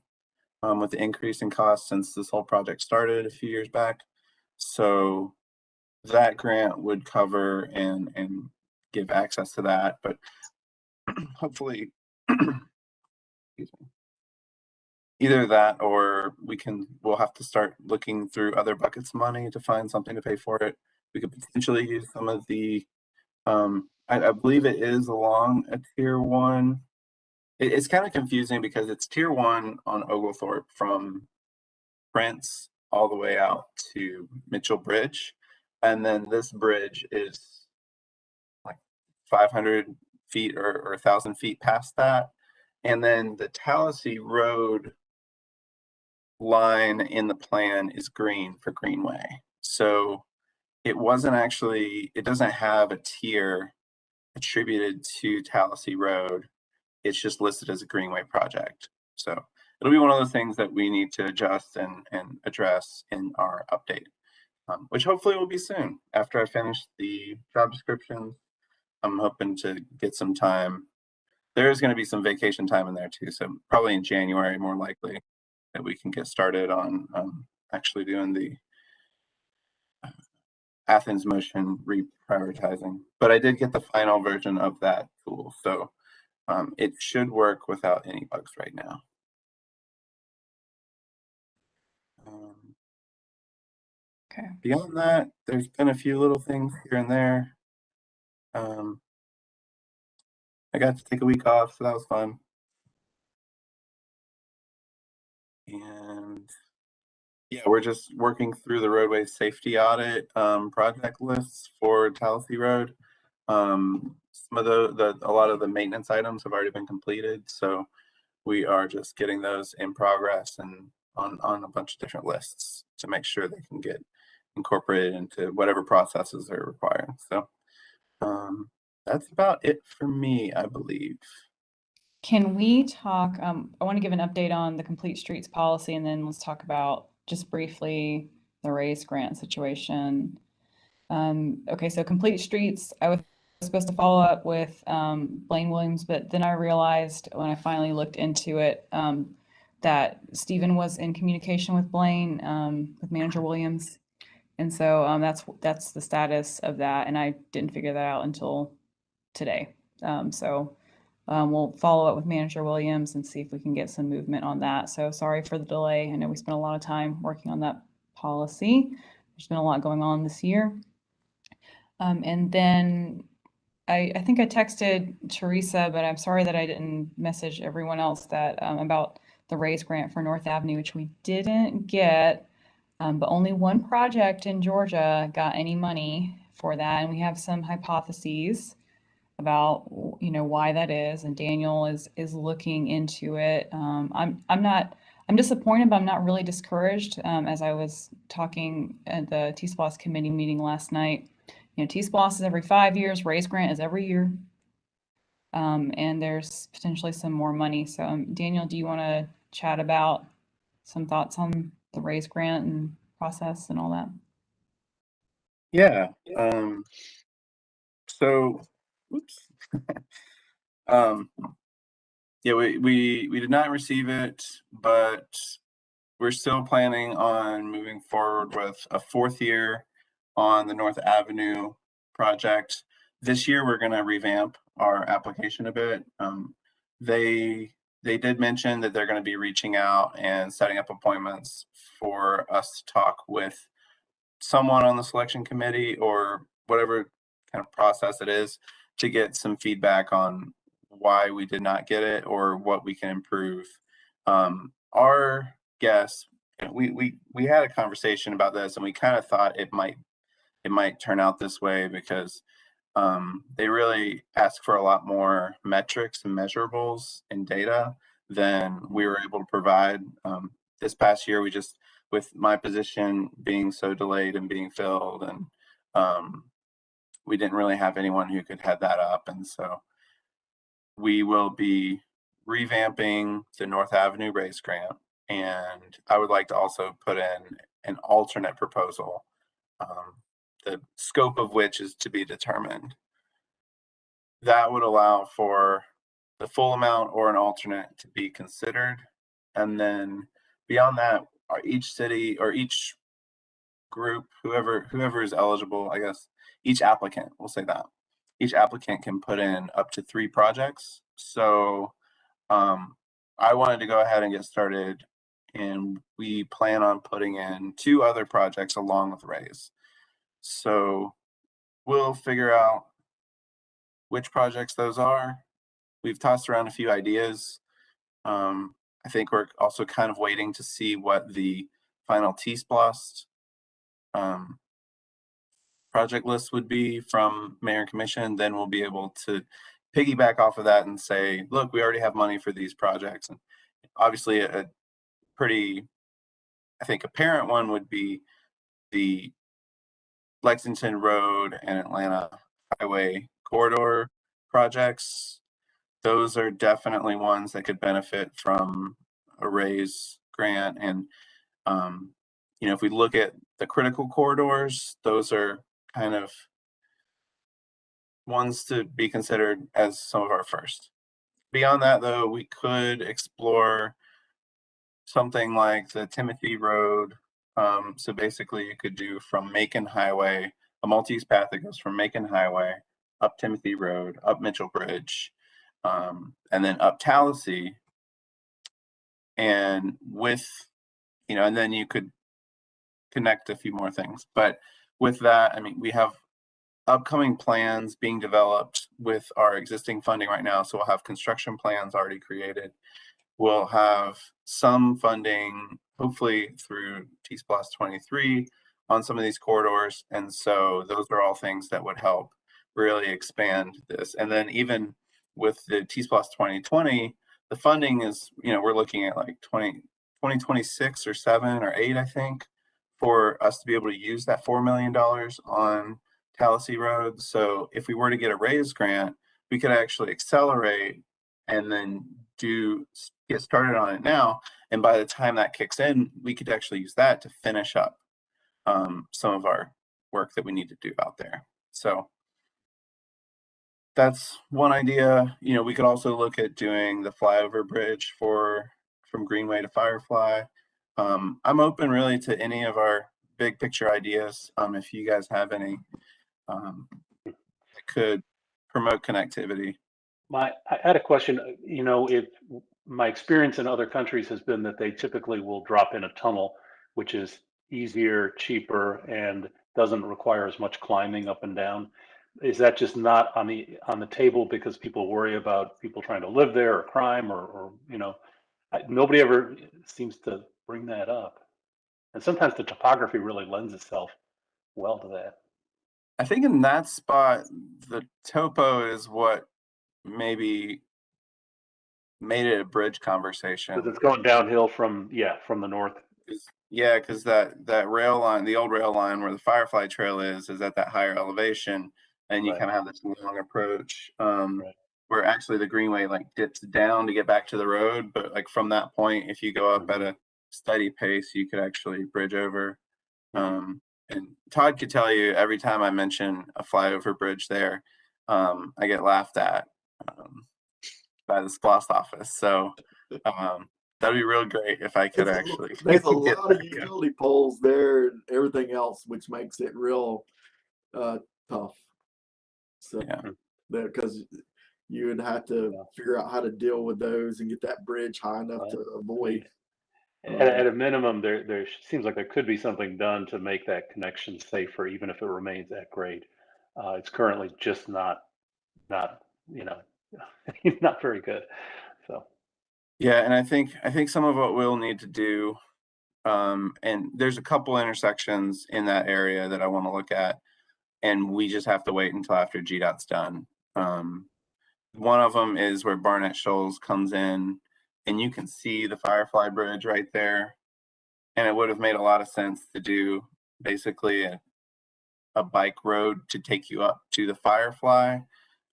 with the increase in cost since this whole project started a few years back. So that grant would cover and give access to that, but hopefully either that or we'll have to start looking through other buckets of money to find something to pay for it. We could potentially use some of the I believe it is along a tier 1. It's kind of confusing because it's tier 1 on Oglethorpe from Prince all the way out to Mitchell Bridge. And then this bridge is like 500 feet or 1,000 feet past that. And then the Tallahassee Road line in the plan is green for Greenway. So it doesn't have a tier attributed to Tallahassee Road. It's just listed as a Greenway project. So it'll be one of those things that we need to adjust and address in our update, which hopefully will be soon. After I finish the job descriptions, I'm hoping to get some time. There is going to be some vacation time in there too. So probably in January, more likely, that we can get started on actually doing the Athens motion reprioritizing. But I did get the final version of that tool. So it should work without any bugs right now. Okay. Beyond that, there's been a few little things here and there. I got to take a week off, so that was fun. And yeah, we're just working through the roadway safety audit project lists for Tallahassee Road. Some of a lot of the maintenance items have already been completed, so we are just getting those in progress and on a bunch of different lists to make sure they can get incorporated into whatever processes are required. So that's about it for me, I believe. Can we talk, I want to give an update on the Complete Streets policy, and then let's talk about just briefly the raise grant situation. Okay, so Complete Streets, I was supposed to follow up with Blaine Williams, but then I realized when I finally looked into it that Stephen was in communication with Blaine, with Manager Williams. And so that's the status of that, and I didn't figure that out until today. We'll follow up with Manager Williams and see if we can get some movement on that. So sorry for the delay. I know we spent a lot of time working on that policy. There's been a lot going on this year. And then I think I texted Teresa, but I'm sorry that I didn't message everyone else that about the raise grant for North Avenue, which we didn't get. But only one project in Georgia got any money for that, and we have some hypotheses about why that is, and Daniel is looking into it. I'm disappointed, but I'm not really discouraged. As I was talking at the T-SPLOS committee meeting last night, T-SPLOS is every 5 years, raise grant is every year, and there's potentially some more money. So Daniel, do you want to chat about some thoughts on the raise grant and process and all that? Yeah. So, oops. Yeah, we did not receive it, but we're still planning on moving forward with a 4th year on the North Avenue project. This year, we're going to revamp our application a bit. They did mention that they're going to be reaching out and setting up appointments for us to talk with someone on the selection committee or whatever kind of process it is to get some feedback on why we did not get it or what we can improve. Our guess, we had a conversation about this and we kind of thought it might turn out this way because they really ask for a lot more metrics and measurables and data than we were able to provide. This past year, with my position being so delayed and being filled, and we didn't really have anyone who could head that up. And so we will be revamping the North Avenue race grant. And I would like to also put in an alternate proposal, the scope of which is to be determined. That would allow for the full amount or an alternate to be considered. And then beyond that, each city or each group, whoever is eligible, I guess, each applicant, we'll say that, each applicant can put in up to 3 projects. So I wanted to go ahead and get started, and we plan on putting in 2 other projects along with Ray's. So we'll figure out which projects those are. We've tossed around a few ideas. I think we're also kind of waiting to see what the final T-Splost project list would be from Mayor and Commission. Then we'll be able to piggyback off of that and say, look, we already have money for these projects. And obviously a pretty, I think, apparent one would be the Lexington Road and Atlanta Highway corridor projects. Those are definitely ones that could benefit from a raise grant. And, if we look at the critical corridors, those are kind of ones to be considered as some of our first. Beyond that, though, we could explore something like the Timothy Road. So basically, you could do from Macon Highway, a multi-use path that goes from Macon Highway up Timothy Road, up Mitchell Bridge, and then up Tallahassee. And and then you could connect a few more things. But with that, I mean, we have upcoming plans being developed with our existing funding right now. So we'll have construction plans already created. We'll have some funding, hopefully through T-Splost 23 on some of these corridors. And so those are all things that would help really expand this. And then even with the T-Splost 2020, the funding is, we're looking at like 2026 or 7 or 8, I think, for us to be able to use that $4 million on Tallahassee Road. So if we were to get a raise grant, we could actually accelerate and then get started on it now. And by the time that kicks in, we could actually use that to finish up some of our work that we need to do out there. So that's one idea. We could also look at doing the flyover bridge from Greenway to Firefly. I'm open really to any of our big picture ideas. If you guys have any that could promote connectivity. I had a question. If my experience in other countries has been that they typically will drop in a tunnel, which is easier, cheaper, and doesn't require as much climbing up and down. Is that just not on the table because people worry about people trying to live there or crime or nobody ever seems to bring that up. And sometimes the topography really lends itself well to that. I think in that spot, the topo is what maybe made it a bridge conversation. Because it's going downhill from the north. Yeah, because that rail line, the old rail line where the Firefly Trail is at that higher elevation, and you Right. kind of have this long approach Right. where actually the Greenway like dips down to get back to the road, but like from that point, if you go up at a steady pace, you could actually bridge over. And Todd could tell you every time I mention a flyover bridge there, I get laughed at. by the SPLOST office. So that'd be real great if I could There's actually. there's a get lot of that going. utility poles there and everything else, which makes it real tough. So Yeah. because you would have to figure out how to deal with those and get that bridge high enough to avoid. At a minimum, there seems like there could be something done to make that connection safer, even if it remains at grade. It's currently just not not very good. So Yeah, and I think some of what we'll need to do, and there's a couple intersections in that area that I want to look at, and we just have to wait until after GDOT's done. One of them is where Barnett Shoals comes in, and you can see the Firefly Bridge right there. And it would have made a lot of sense to do basically a bike road to take you up to the Firefly.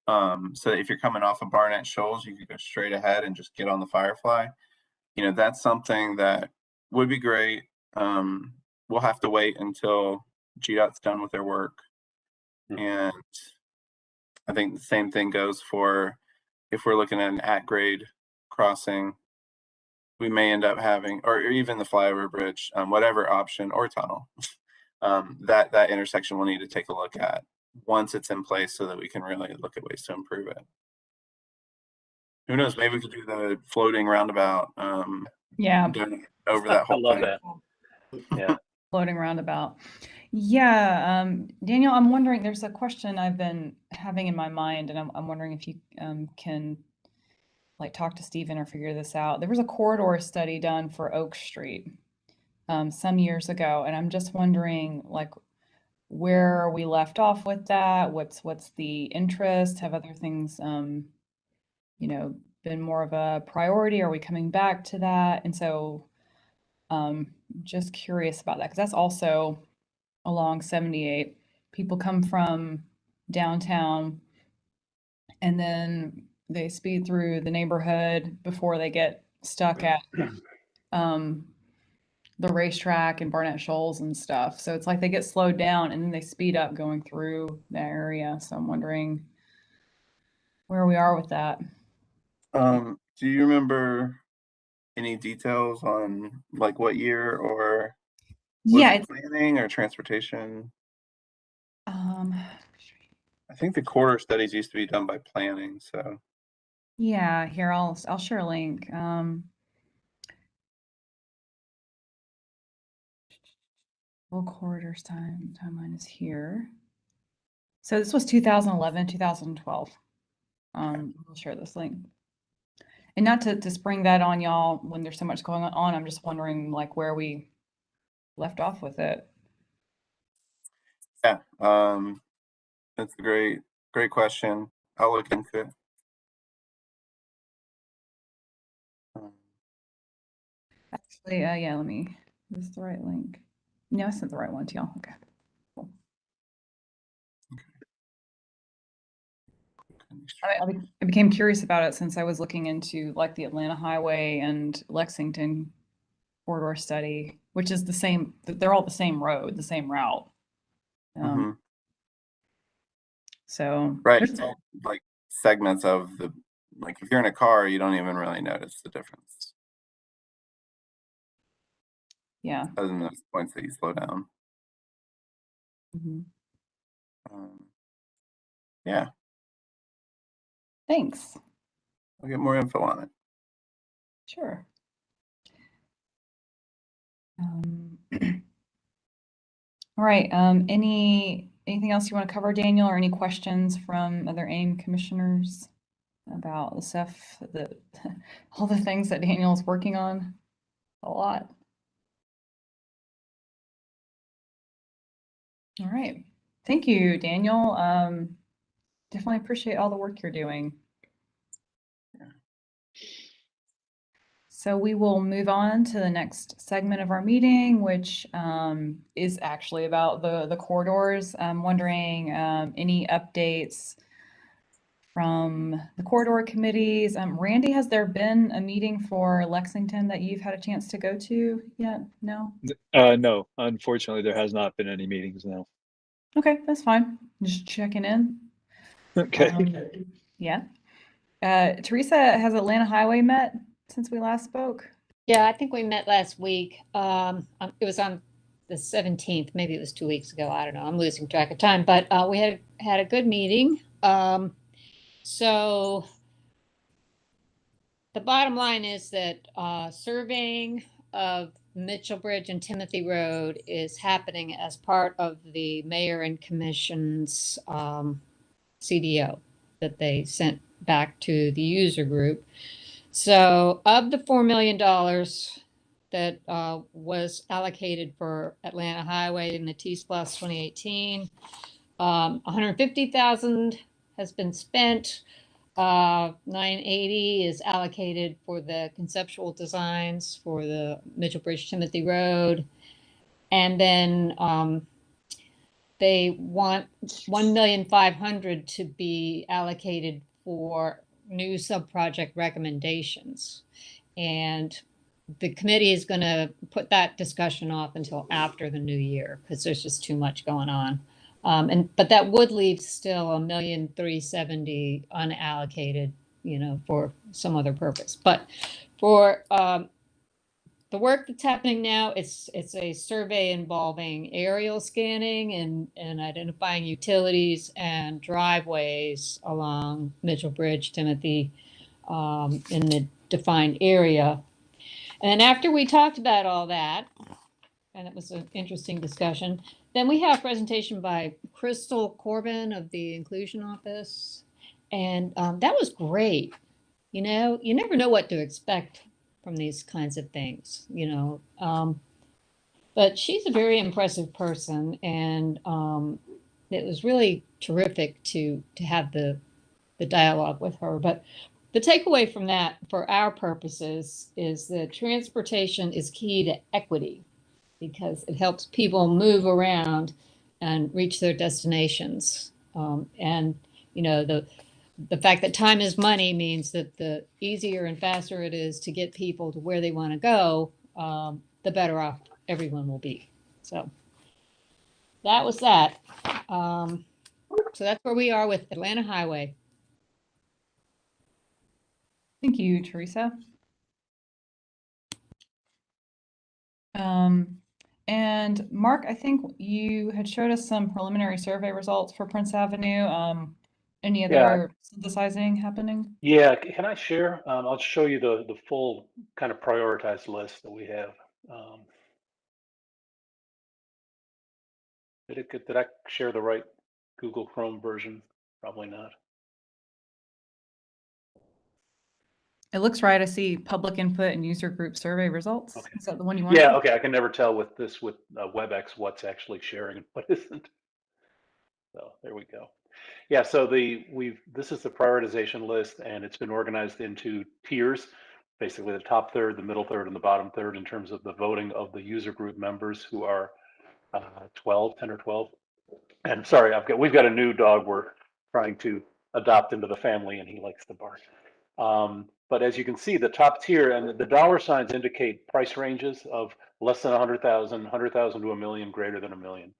So that if you're coming off of Barnett Shoals, you could go straight ahead and just get on the Firefly. You know, that's something that would be great. We'll have to wait until GDOT's done with their work. And I think the same thing goes for if we're looking at an at-grade crossing, we may end up having, or even the flyover bridge, whatever option, or tunnel, that intersection we'll need to take a look at once it's in place so that we can really look at ways to improve it. Who knows, maybe we could do the floating roundabout Yeah, over that I whole love thing. that. Yeah. floating roundabout. Yeah, Daniel, I'm wondering, there's a question I've been having in my mind, and I'm wondering if you can like talk to Stephen or figure this out. There was a corridor study done for Oak Street some years ago, and I'm just wondering like where we left off with that. What's the interest? Have other things you know, been more of a priority? Are we coming back to that? And so just curious about that, because that's also along 78. People come from downtown and then they speed through the neighborhood before they get stuck at the racetrack and Barnett Shoals and stuff. So it's like they get slowed down and then they speed up going through the area. So I'm wondering where we are with that. Do you remember any details on like what year, or was Yeah, it it's planning or transportation? um I think the corridor studies used to be done by planning, so. yeah, here I'll share a link. Full corridors timeline is here. So this was 2011, 2012. I'll share this link. And not to spring that on y'all when there's so much going on, I'm just wondering like where we left off with it. Yeah, that's a great question. I'll look into it. Actually, yeah, let me, is this the right link? No, I sent the right one to y'all. Okay. Cool. I became curious about it since I was looking into like the Atlanta Highway and Lexington corridor study, which is the same, they're all the same road, the same route. So Right, it's all like segments of the, like if you're in a car, you don't even really notice the difference. Yeah. Other than those points that you slow down. Yeah. Thanks. I'll get more info on it. Sure. All right. Anything else you want to cover, Daniel, or any questions from other AIM commissioners about the stuff that all the things that Daniel is working on? A lot. All right. Thank you, Daniel. Definitely appreciate all the work you're doing. So we will move on to the next segment of our meeting, which is actually about the corridors. I'm wondering any updates from the corridor committees. Randy, has there been a meeting for Lexington that you've had a chance to go to yet? No? No, unfortunately, there has not been any meetings now. Okay, that's fine. Just checking in. Okay. Yeah. Teresa, has Atlanta Highway met since we last spoke? Yeah, I think we met last week. It was on the 17th, maybe it was 2 weeks ago. I don't know. I'm losing track of time, but we had a good meeting. So the bottom line is that surveying of Mitchell Bridge and Timothy Road is happening as part of the mayor and commission's CDO that they sent back to the user group. So of the $4 million that was allocated for Atlanta Highway in the T-Splosh 2018, 150,000 has been spent. 980 is allocated for the conceptual designs for the Mitchell Bridge Timothy Road. And then they want 1,500,000 to be allocated for new sub-project recommendations. And the committee is going to put that discussion off until after the new year because there's just too much going on. But that would leave still 1,370,000 unallocated, for some other purpose. But for the work that's happening now, it's a survey involving aerial scanning and identifying utilities and driveways along Mitchell Bridge, Timothy, in the defined area. And after we talked about all that, and it was an interesting discussion, then we have a presentation by Crystal Corbin of the Inclusion Office. And that was great. You never know what to expect from these kinds of things, but she's a very impressive person. And it was really terrific to have the dialogue with her. But the takeaway from that for our purposes is that transportation is key to equity because it helps people move around and reach their destinations. And, the fact that time is money means that the easier and faster it is to get people to where they want to go, the better off everyone will be. So that was that. So that's where we are with Atlanta Highway. Thank you, Teresa. And Mark, I think you had showed us some preliminary survey results for Prince Avenue. Any other synthesizing happening? Yeah, can I share? I'll show you the full kind of prioritized list that we have. Did I share the right Google Chrome version? Probably not. It looks right. I see public input and user group survey results. Okay. Is that the one you want? Yeah, okay. I can never tell with WebEx what's actually sharing and what isn't. So there we go. Yeah, so this is the prioritization list, and it's been organized into tiers, basically the top third, the middle third, and the bottom third in terms of the voting of the user group members, who are 10 or 12. And sorry, we've got a new dog we're trying to adopt into the family, and he likes to bark. But as you can see, the top tier and the dollar signs indicate price ranges of less than 100,000, 100,000 to $1 million, greater than $1 million.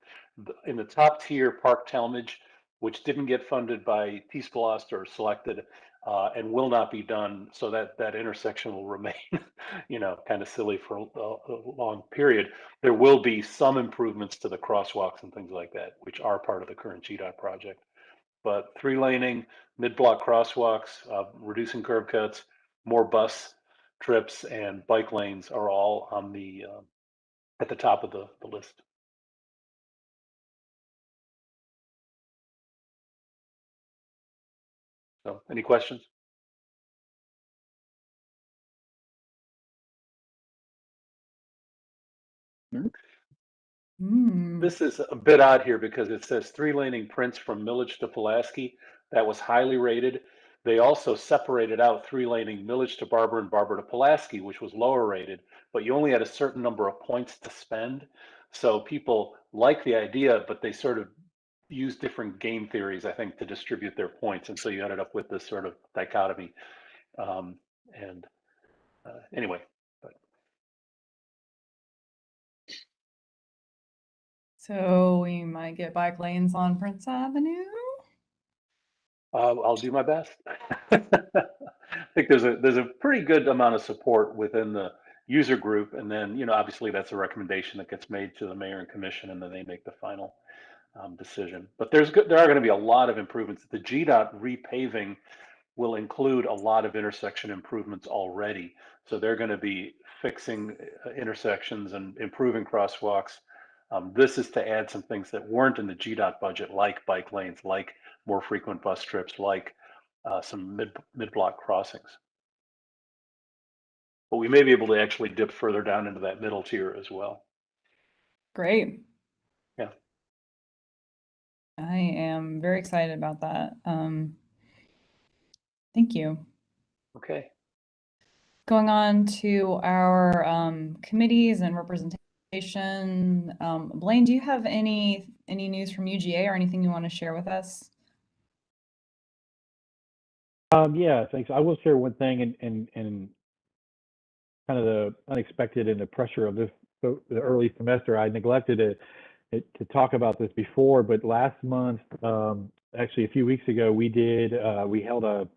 In the top tier, Park Talmadge, which didn't get funded by T-Splosh or selected, and will not be done, so that intersection will remain, kind of silly for a long period. There will be some improvements to the crosswalks and things like that, which are part of the current GDOT project. But 3-laning, mid-block crosswalks, reducing curb cuts, more bus trips, and bike lanes are all on at the top of the list. So, any questions? This is a bit odd here because it says 3-laning Prince from Milledge to Pulaski. That was highly rated. They also separated out 3-laning Milledge to Barber and Barber to Pulaski, which was lower rated, but you only had a certain number of points to spend. So people like the idea, but they sort of use different game theories, I think, to distribute their points. And so you ended up with this sort of dichotomy. Anyway. So we might get bike lanes on Prince Avenue. I'll do my best. I think there's a pretty good amount of support within the user group, and then obviously that's a recommendation that gets made to the mayor and commission, and then they make the final decision. But there are going to be a lot of improvements. The GDOT repaving will include a lot of intersection improvements already. So they're going to be fixing intersections and improving crosswalks. This is to add some things that weren't in the GDOT budget, like bike lanes, like more frequent bus trips, like some mid-block crossings. But we may be able to actually dip further down into that middle tier as well. Great. Yeah. I am very excited about that. Thank you. Okay. Going on to our committees and representation. Blaine, do you have any news from UGA or anything you want to share with us? Yeah, thanks. I will share one thing, and kind of the unexpected and the pressure of the early semester. I neglected to talk about this before, but last month, actually a few weeks ago, we held a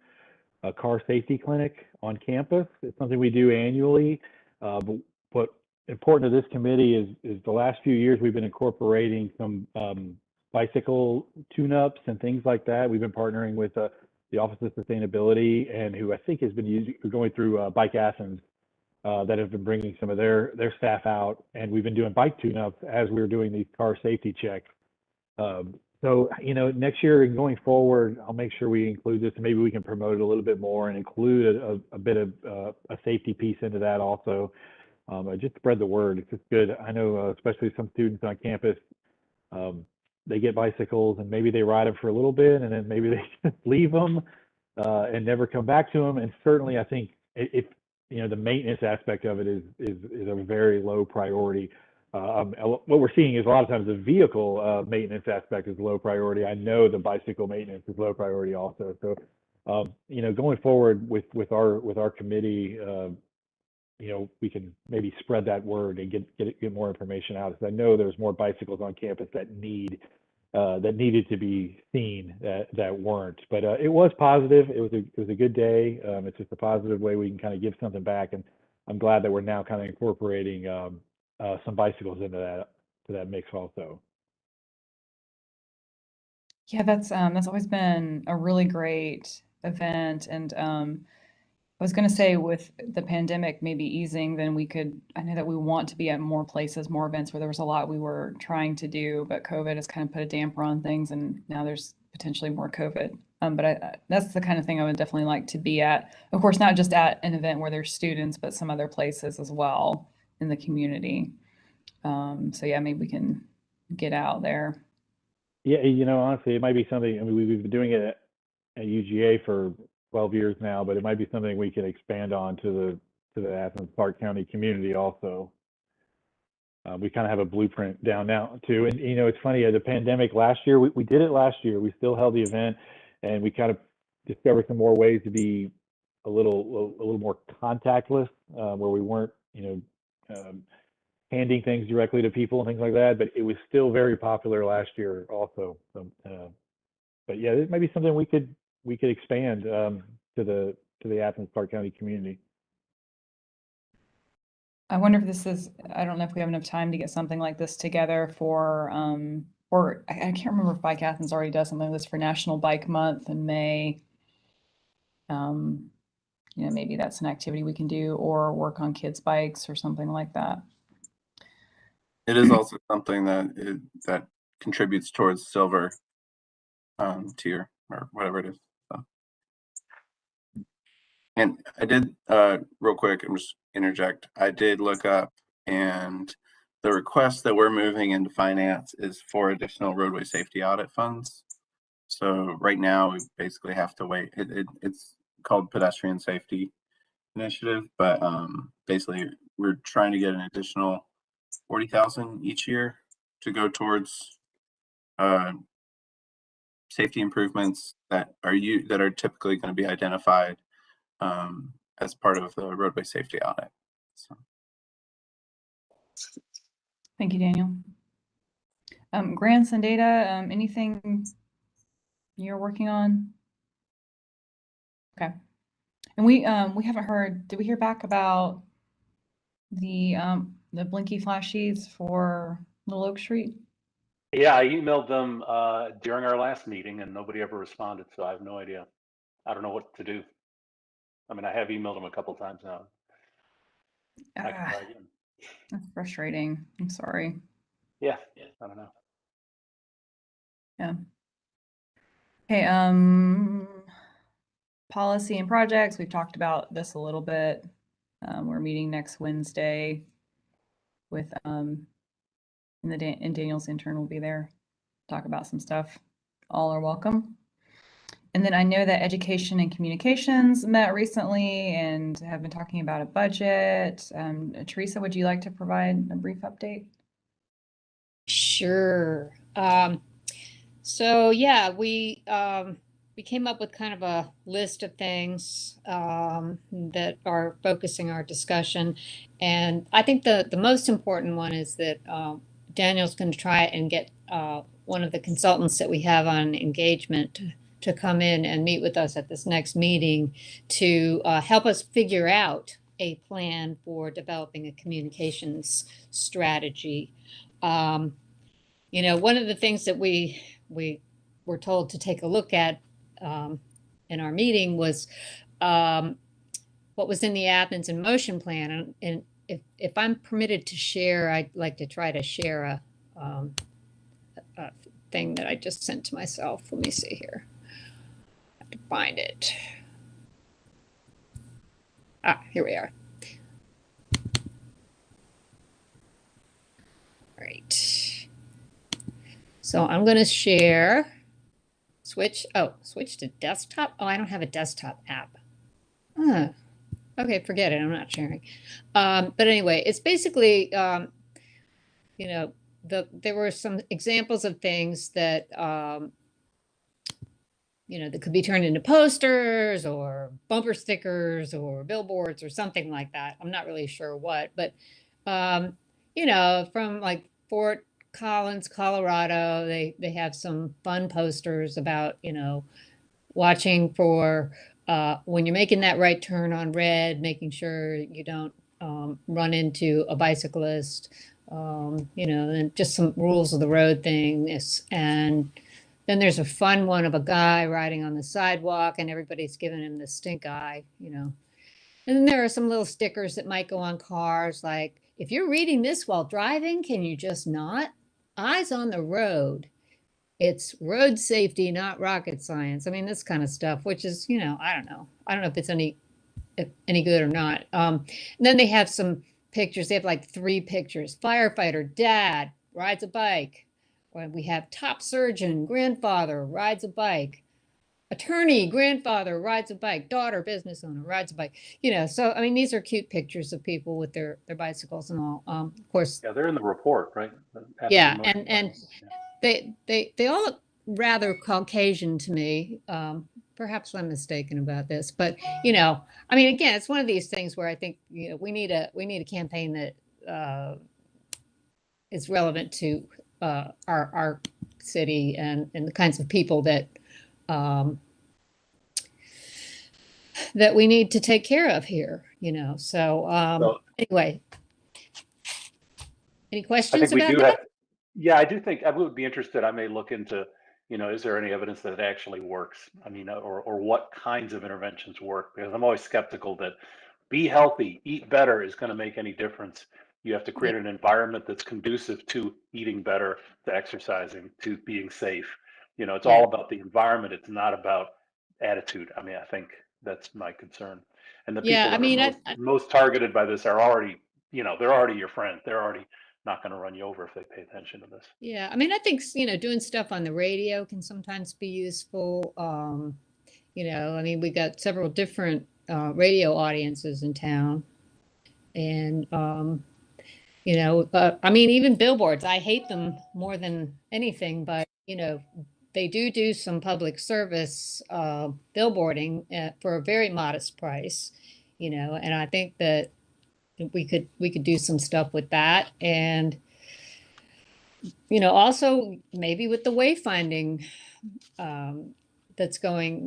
car safety clinic on campus. It's something we do annually, but important to this committee is the last few years we've been incorporating some bicycle tune-ups and things like that. We've been partnering with the Office of Sustainability, and who I think has been going through Bike Athens, that have been bringing some of their staff out, and we've been doing bike tune-ups as we were doing these car safety checks. So, next year and going forward, I'll make sure we include this, and maybe we can promote it a little bit more and include a bit of a safety piece into that also. Just spread the word. It's just good. I know, especially some students on campus, they get bicycles and maybe they ride them for a little bit, and then maybe they just leave them and never come back to them. And certainly, I think if the maintenance aspect of it is a very low priority. What we're seeing is a lot of times the vehicle maintenance aspect is low priority. I know the bicycle maintenance is low priority also. So, going forward with our committee, we can maybe spread that word and get more information out. Because I know there's more bicycles on campus that needed to be seen that weren't. But it was positive. It was a good day. It's just a positive way we can kind of give something back, and I'm glad that we're now kind of incorporating some bicycles into that mix also. Yeah, that's always been a really great event, and I was going to say, with the pandemic maybe easing, then I know that we want to be at more places, more events, where there was a lot we were trying to do, but COVID has kind of put a damper on things, and now there's potentially more COVID. But that's the kind of thing I would definitely like to be at. Of course, not just at an event where there's students, but some other places as well in the community. So yeah, maybe we can get out there. Yeah, honestly, it might be something. I mean, we've been doing it at UGA for 12 years now, but it might be something we can expand on to the Athens-Clarke County community also. We kind of have a blueprint down now too. And it's funny, the pandemic last year, we did it last year. We still held the event, and we kind of discovered some more ways to be a little more contactless, where we weren't handing things directly to people and things like that. But it was still very popular last year also. But yeah, it might be something we could expand to the Athens-Clarke County community. I wonder if I don't know if we have enough time to get something like this together for, or I can't remember if Bike Athens already does something like this for National Bike Month in May. Maybe that's an activity we can do, or work on kids' bikes or something like that. It is also something that contributes towards silver tier or whatever it is. So. And I did, real quick, I'm just interject. I did look up, and the request that we're moving into finance is for additional roadway safety audit funds. So right now we basically have to wait. It's called Pedestrian Safety Initiative, but basically we're trying to get an additional 40,000 each year to go towards safety improvements that are typically going to be identified as part of the roadway safety audit. So. Thank you, Daniel. Grants and data, anything you're working on? Okay. And we haven't heard, did we hear back about the blinky flashies for Little Oak Street? Yeah, I emailed them during our last meeting and nobody ever responded, so I have no idea. I don't know what to do. I mean, I have emailed them a couple times now. I can try again. That's frustrating. I'm sorry. Yeah, I don't know. Yeah. Okay, policy and projects. We've talked about this a little bit. We're meeting next Wednesday with and Daniel's intern will be there. Talk about some stuff. All are welcome. And then I know that education and communications met recently and have been talking about a budget. Teresa, would you like to provide a brief update? Sure. So yeah, we came up with kind of a list of things that are focusing our discussion, and I think the most important one is that Daniel's going to try and get one of the consultants that we have on engagement to come in and meet with us at this next meeting to help us figure out a plan for developing a communications strategy. You know, one of the things that we were told to take a look at in our meeting was what was in the Athens in Motion plan. And if I'm permitted to share, I'd like to try to share a thing that I just sent to myself. Let me see here. I have to find it. Ah, here we are. All right. So I'm going to share. Switch to desktop. Oh, I don't have a desktop app. Huh. Okay, forget it. I'm not sharing. But anyway, it's basically, you know, there were some examples of things that, you know, that could be turned into posters or bumper stickers or billboards or something like that. I'm not really sure what, but, you know, from like Fort Collins, Colorado, they have some fun posters about, you know, watching for when you're making that right turn on red, making sure you don't run into a bicyclist, you know, and just some rules of the road things. And then there's a fun one of a guy riding on the sidewalk and everybody's giving him the stink eye, you know. And then there are some little stickers that might go on cars like, if you're reading this while driving, can you just not? Eyes on the road. It's road safety, not rocket science. I mean, this kind of stuff, which is, you know, I don't know. I don't know if it's any good or not. And then they have some pictures. They have like 3 pictures. Firefighter, dad, rides a bike. Or we have top surgeon, grandfather, rides a bike. Attorney, grandfather, rides a bike. Daughter, business owner, rides a bike. You know, so, I mean, these are cute pictures of people with their bicycles and all. Of course. Yeah, they're in the report, right? Yeah, and they all look rather Caucasian to me. Perhaps I'm mistaken about this, but you know, I mean, again, it's one of these things where I think, you know, we need a campaign that is relevant to our city and the kinds of people that that we need to take care of here. You know, so anyway, any I questions think we about do that? have, yeah, I do think I would be interested. I may look into, you know, is there any evidence that it actually works? I mean, or what kinds of interventions work? Because I'm always skeptical that be healthy, eat better is going to make any difference. You have to create an environment that's conducive to eating better, to exercising, to being safe. You know, it's Yeah. all about the environment. It's not about attitude. I mean, I think that's my concern. And the Yeah, people I that are mean, most targeted by this are already, you know, they're already your friend. They're already not going to run you over if they pay attention to this. yeah, I mean, I think, you know, doing stuff on the radio can sometimes be useful. You know, I mean, we got several different radio audiences in town. And, you know, I mean, even billboards, I hate them more than anything, but, you know, they do some public service billboarding for a very modest price, you know, and I think that we could do some stuff with that. And, you know, also maybe with the wayfinding, the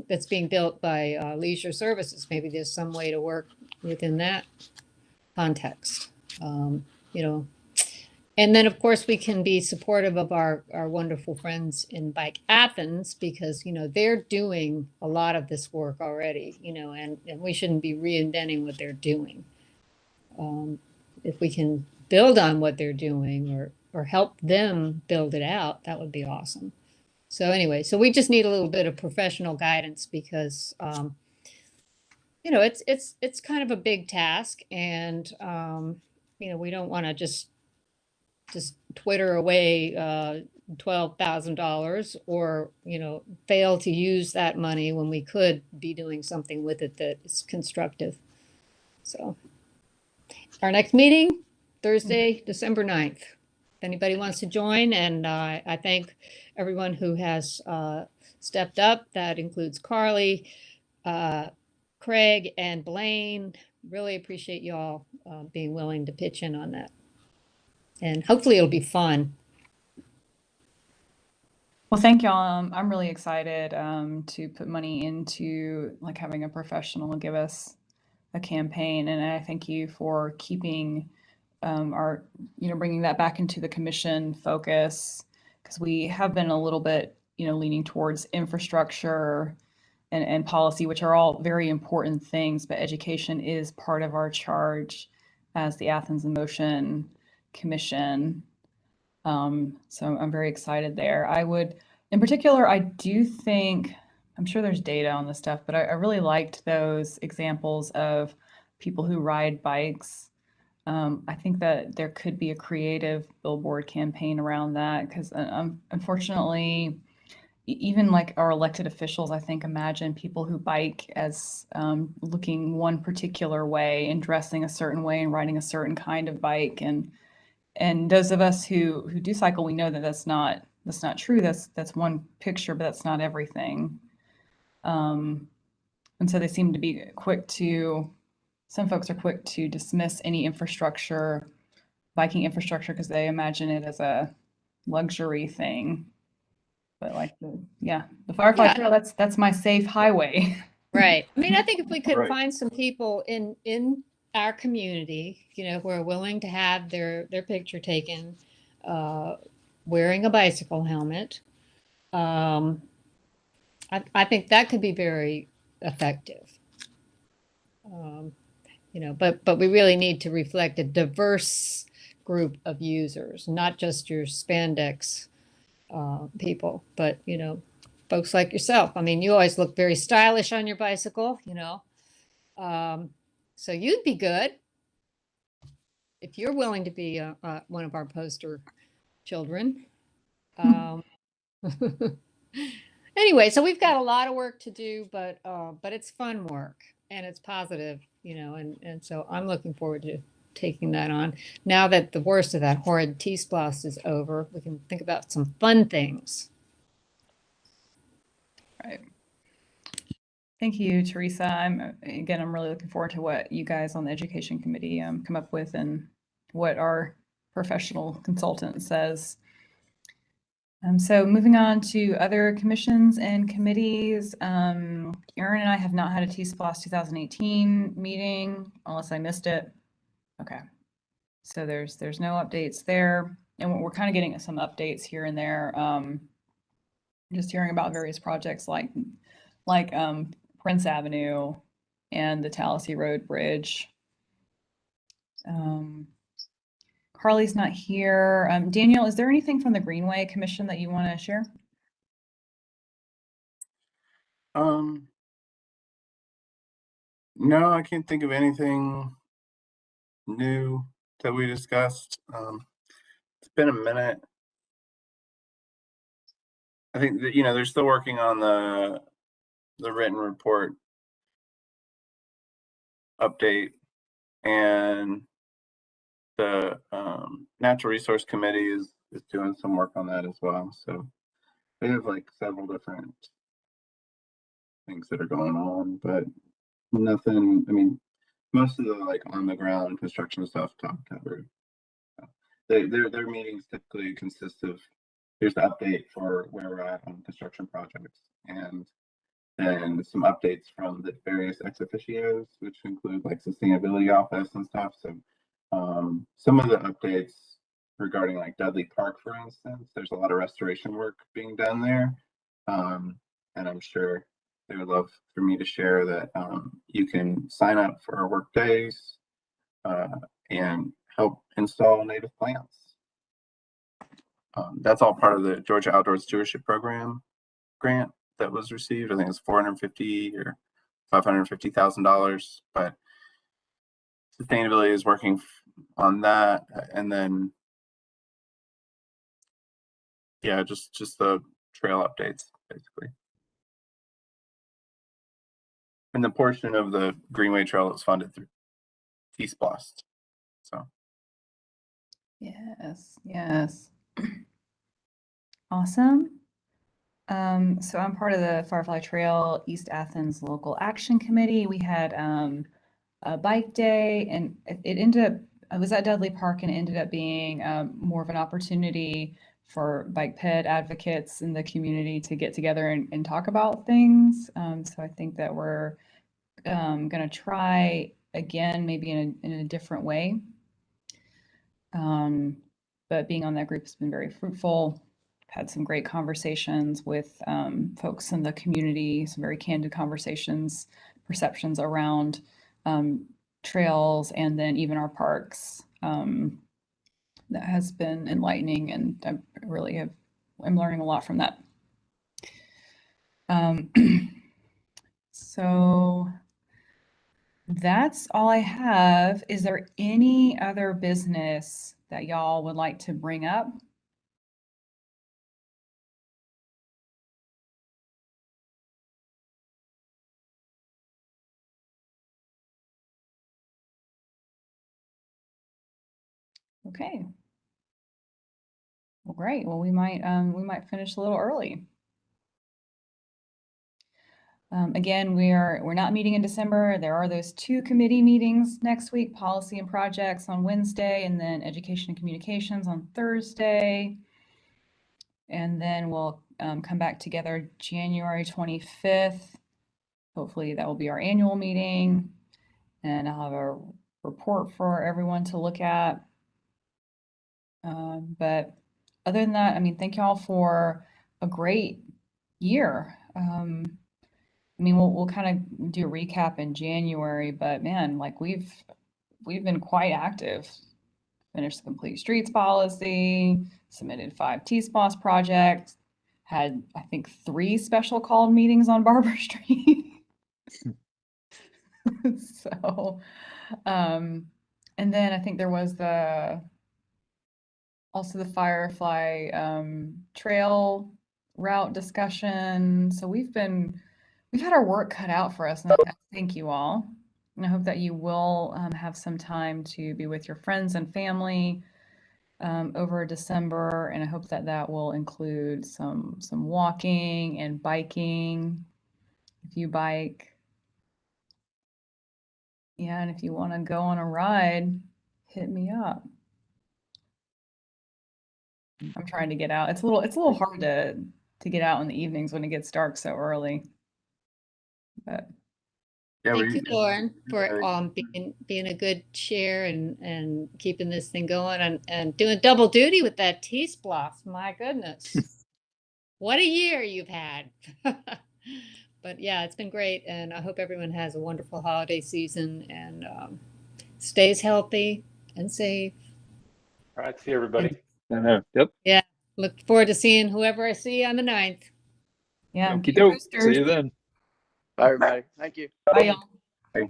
that's being built by Leisure Services. Maybe there's some way to work within that context. You know, and then of course we can be supportive of our wonderful friends in Bike Athens, because, you know, they're doing a lot of this work already, you know, and we shouldn't be reinventing what they're doing. If we can build on what they're doing or help them build it out, that would be awesome. So anyway, so we just need a little bit of professional guidance, because you know, it's kind of a big task, and you know, we don't want to just Twitter away $12,000, or, you know, fail to use that money when we could be doing something with it that is constructive. So our next meeting, Thursday, December 9th. If anybody wants to join, and I thank everyone who has stepped up. That includes Carly, Craig, and Blaine. Really appreciate you all being willing to pitch in on that. And hopefully it'll be fun. Well, thank y'all. I'm really excited to put money into like having a professional give us a campaign, and I thank you for keeping our, you know, bringing that back into the commission focus, because we have been a little bit, you know, leaning towards infrastructure and policy, which are all very important things, but education is part of our charge as the Athens in Motion Commission. So I'm very excited there. I would, in particular, I do think, I'm sure there's data on this stuff, but I really liked those examples of people who ride bikes. I think that there could be a creative billboard campaign around that, because unfortunately, even like our elected officials, I think, imagine people who bike as looking one particular way and dressing a certain way and riding a certain kind of bike. And those of us who do cycle, we know that that's not true. That's one picture, but that's not everything. And so they seem to be quick to, some folks are quick to dismiss any infrastructure, biking infrastructure, because they imagine it as a luxury thing. But like the Firefly Trail, that's my safe highway. Right. I mean, I think if we could Right. find some people in our community, you know, who are willing to have their picture taken, wearing a bicycle helmet, I think that could be very effective. You know, but we really need to reflect a diverse group of users, not just your spandex people, but, you know, folks like yourself. I mean, you always look very stylish on your bicycle, you know. So you'd be good if you're willing to be one of our poster children. Anyway, so we've got a lot of work to do, but it's fun work and it's positive, you know, and so I'm looking forward to taking that on. Now that the worst of that horrid T-Splosh is over, we can think about some fun things. Right. Thank you, Teresa. I'm really looking forward to what you guys on the Education Committee come up with, and what our professional consultant says. So moving on to other commissions and committees, Erin and I have not had a T-Splosh 2018 meeting, unless I missed it. Okay, so there's no updates there, and we're kind of getting some updates here and there. Just hearing about various projects like Prince Avenue and the Tallahassee Road Bridge. Carly's not here. Daniel, is there anything from the Greenway Commission that you want to share? No, I can't think of anything new that we discussed. It's been a minute. I think that, you know, they're still working on the written report update, and the Natural Resource Committee is doing some work on that as well. So they have like several different things that are going on, but nothing. I mean, most of the like on the ground construction stuff talked covered. Their meetings typically consist of, here's the update for where we're at on construction projects, and and some updates from the various ex officios, which include like sustainability office and stuff. So some of the updates regarding like Dudley Park, for instance, there's a lot of restoration work being done there. And I'm sure they would love for me to share that you can sign up for our work days and help install native plants. That's all part of the Georgia Outdoor Stewardship Program grant that was received. I think it's $450,000 or $550,000, but sustainability is working on that. And then, yeah, just the trail updates basically. And the portion of the Greenway Trail is funded through T-Splost. So. Yes. Awesome. So I'm part of the Firefly Trail East Athens Local Action Committee. We had a bike day, and it ended up, I was at Dudley Park, and it ended up being more of an opportunity for bike ped advocates in the community to get together and talk about things. So I think that we're going to try again, maybe in a different way. But being on that group has been very fruitful. Had some great conversations with folks in the community, some very candid conversations, perceptions around trails, and then even our parks. That has been enlightening, and I really I'm learning a lot from that. So that's all I have. Is there any other business that y'all would like to bring up? Okay. Well, great. Well, we might finish a little early. Again, we're not meeting in December. There are those 2 committee meetings next week, policy and projects on Wednesday, and then education and communications on Thursday. And then we'll come back together January 25th. Hopefully that will be our annual meeting, and I'll have a report for everyone to look at. But other than that, I mean, thank y'all for a great year. I mean, we'll kind of do a recap in January, but man, like we've been quite active. Finished the Complete Streets policy, submitted 5 T-Splost projects, had I think 3 special called meetings on Barber Street. So, and then I think there was also the Firefly trail route discussion. So we've had our work cut out for us, and thank you all. And I hope that you will have some time to be with your friends and family over December, and I hope that that will include some walking and biking if you bike. Yeah, and if you want to go on a ride, hit me up. I'm trying to get out. It's a little hard to get out in the evenings when it gets dark so early. But Yeah, Thank you, Lauren, for being a good chair and keeping this thing going and doing double duty with that T-Splost. My goodness. What a year you've had. But yeah, it's been great, and I hope everyone has a wonderful holiday season and stays healthy and safe. All right, see everybody. Yep. Yeah, look forward to seeing whoever I see on the 9th. yeah, Okie get your doke. See boosters. you then. Bye, everybody. Thank you. Bye, y'all. Hey.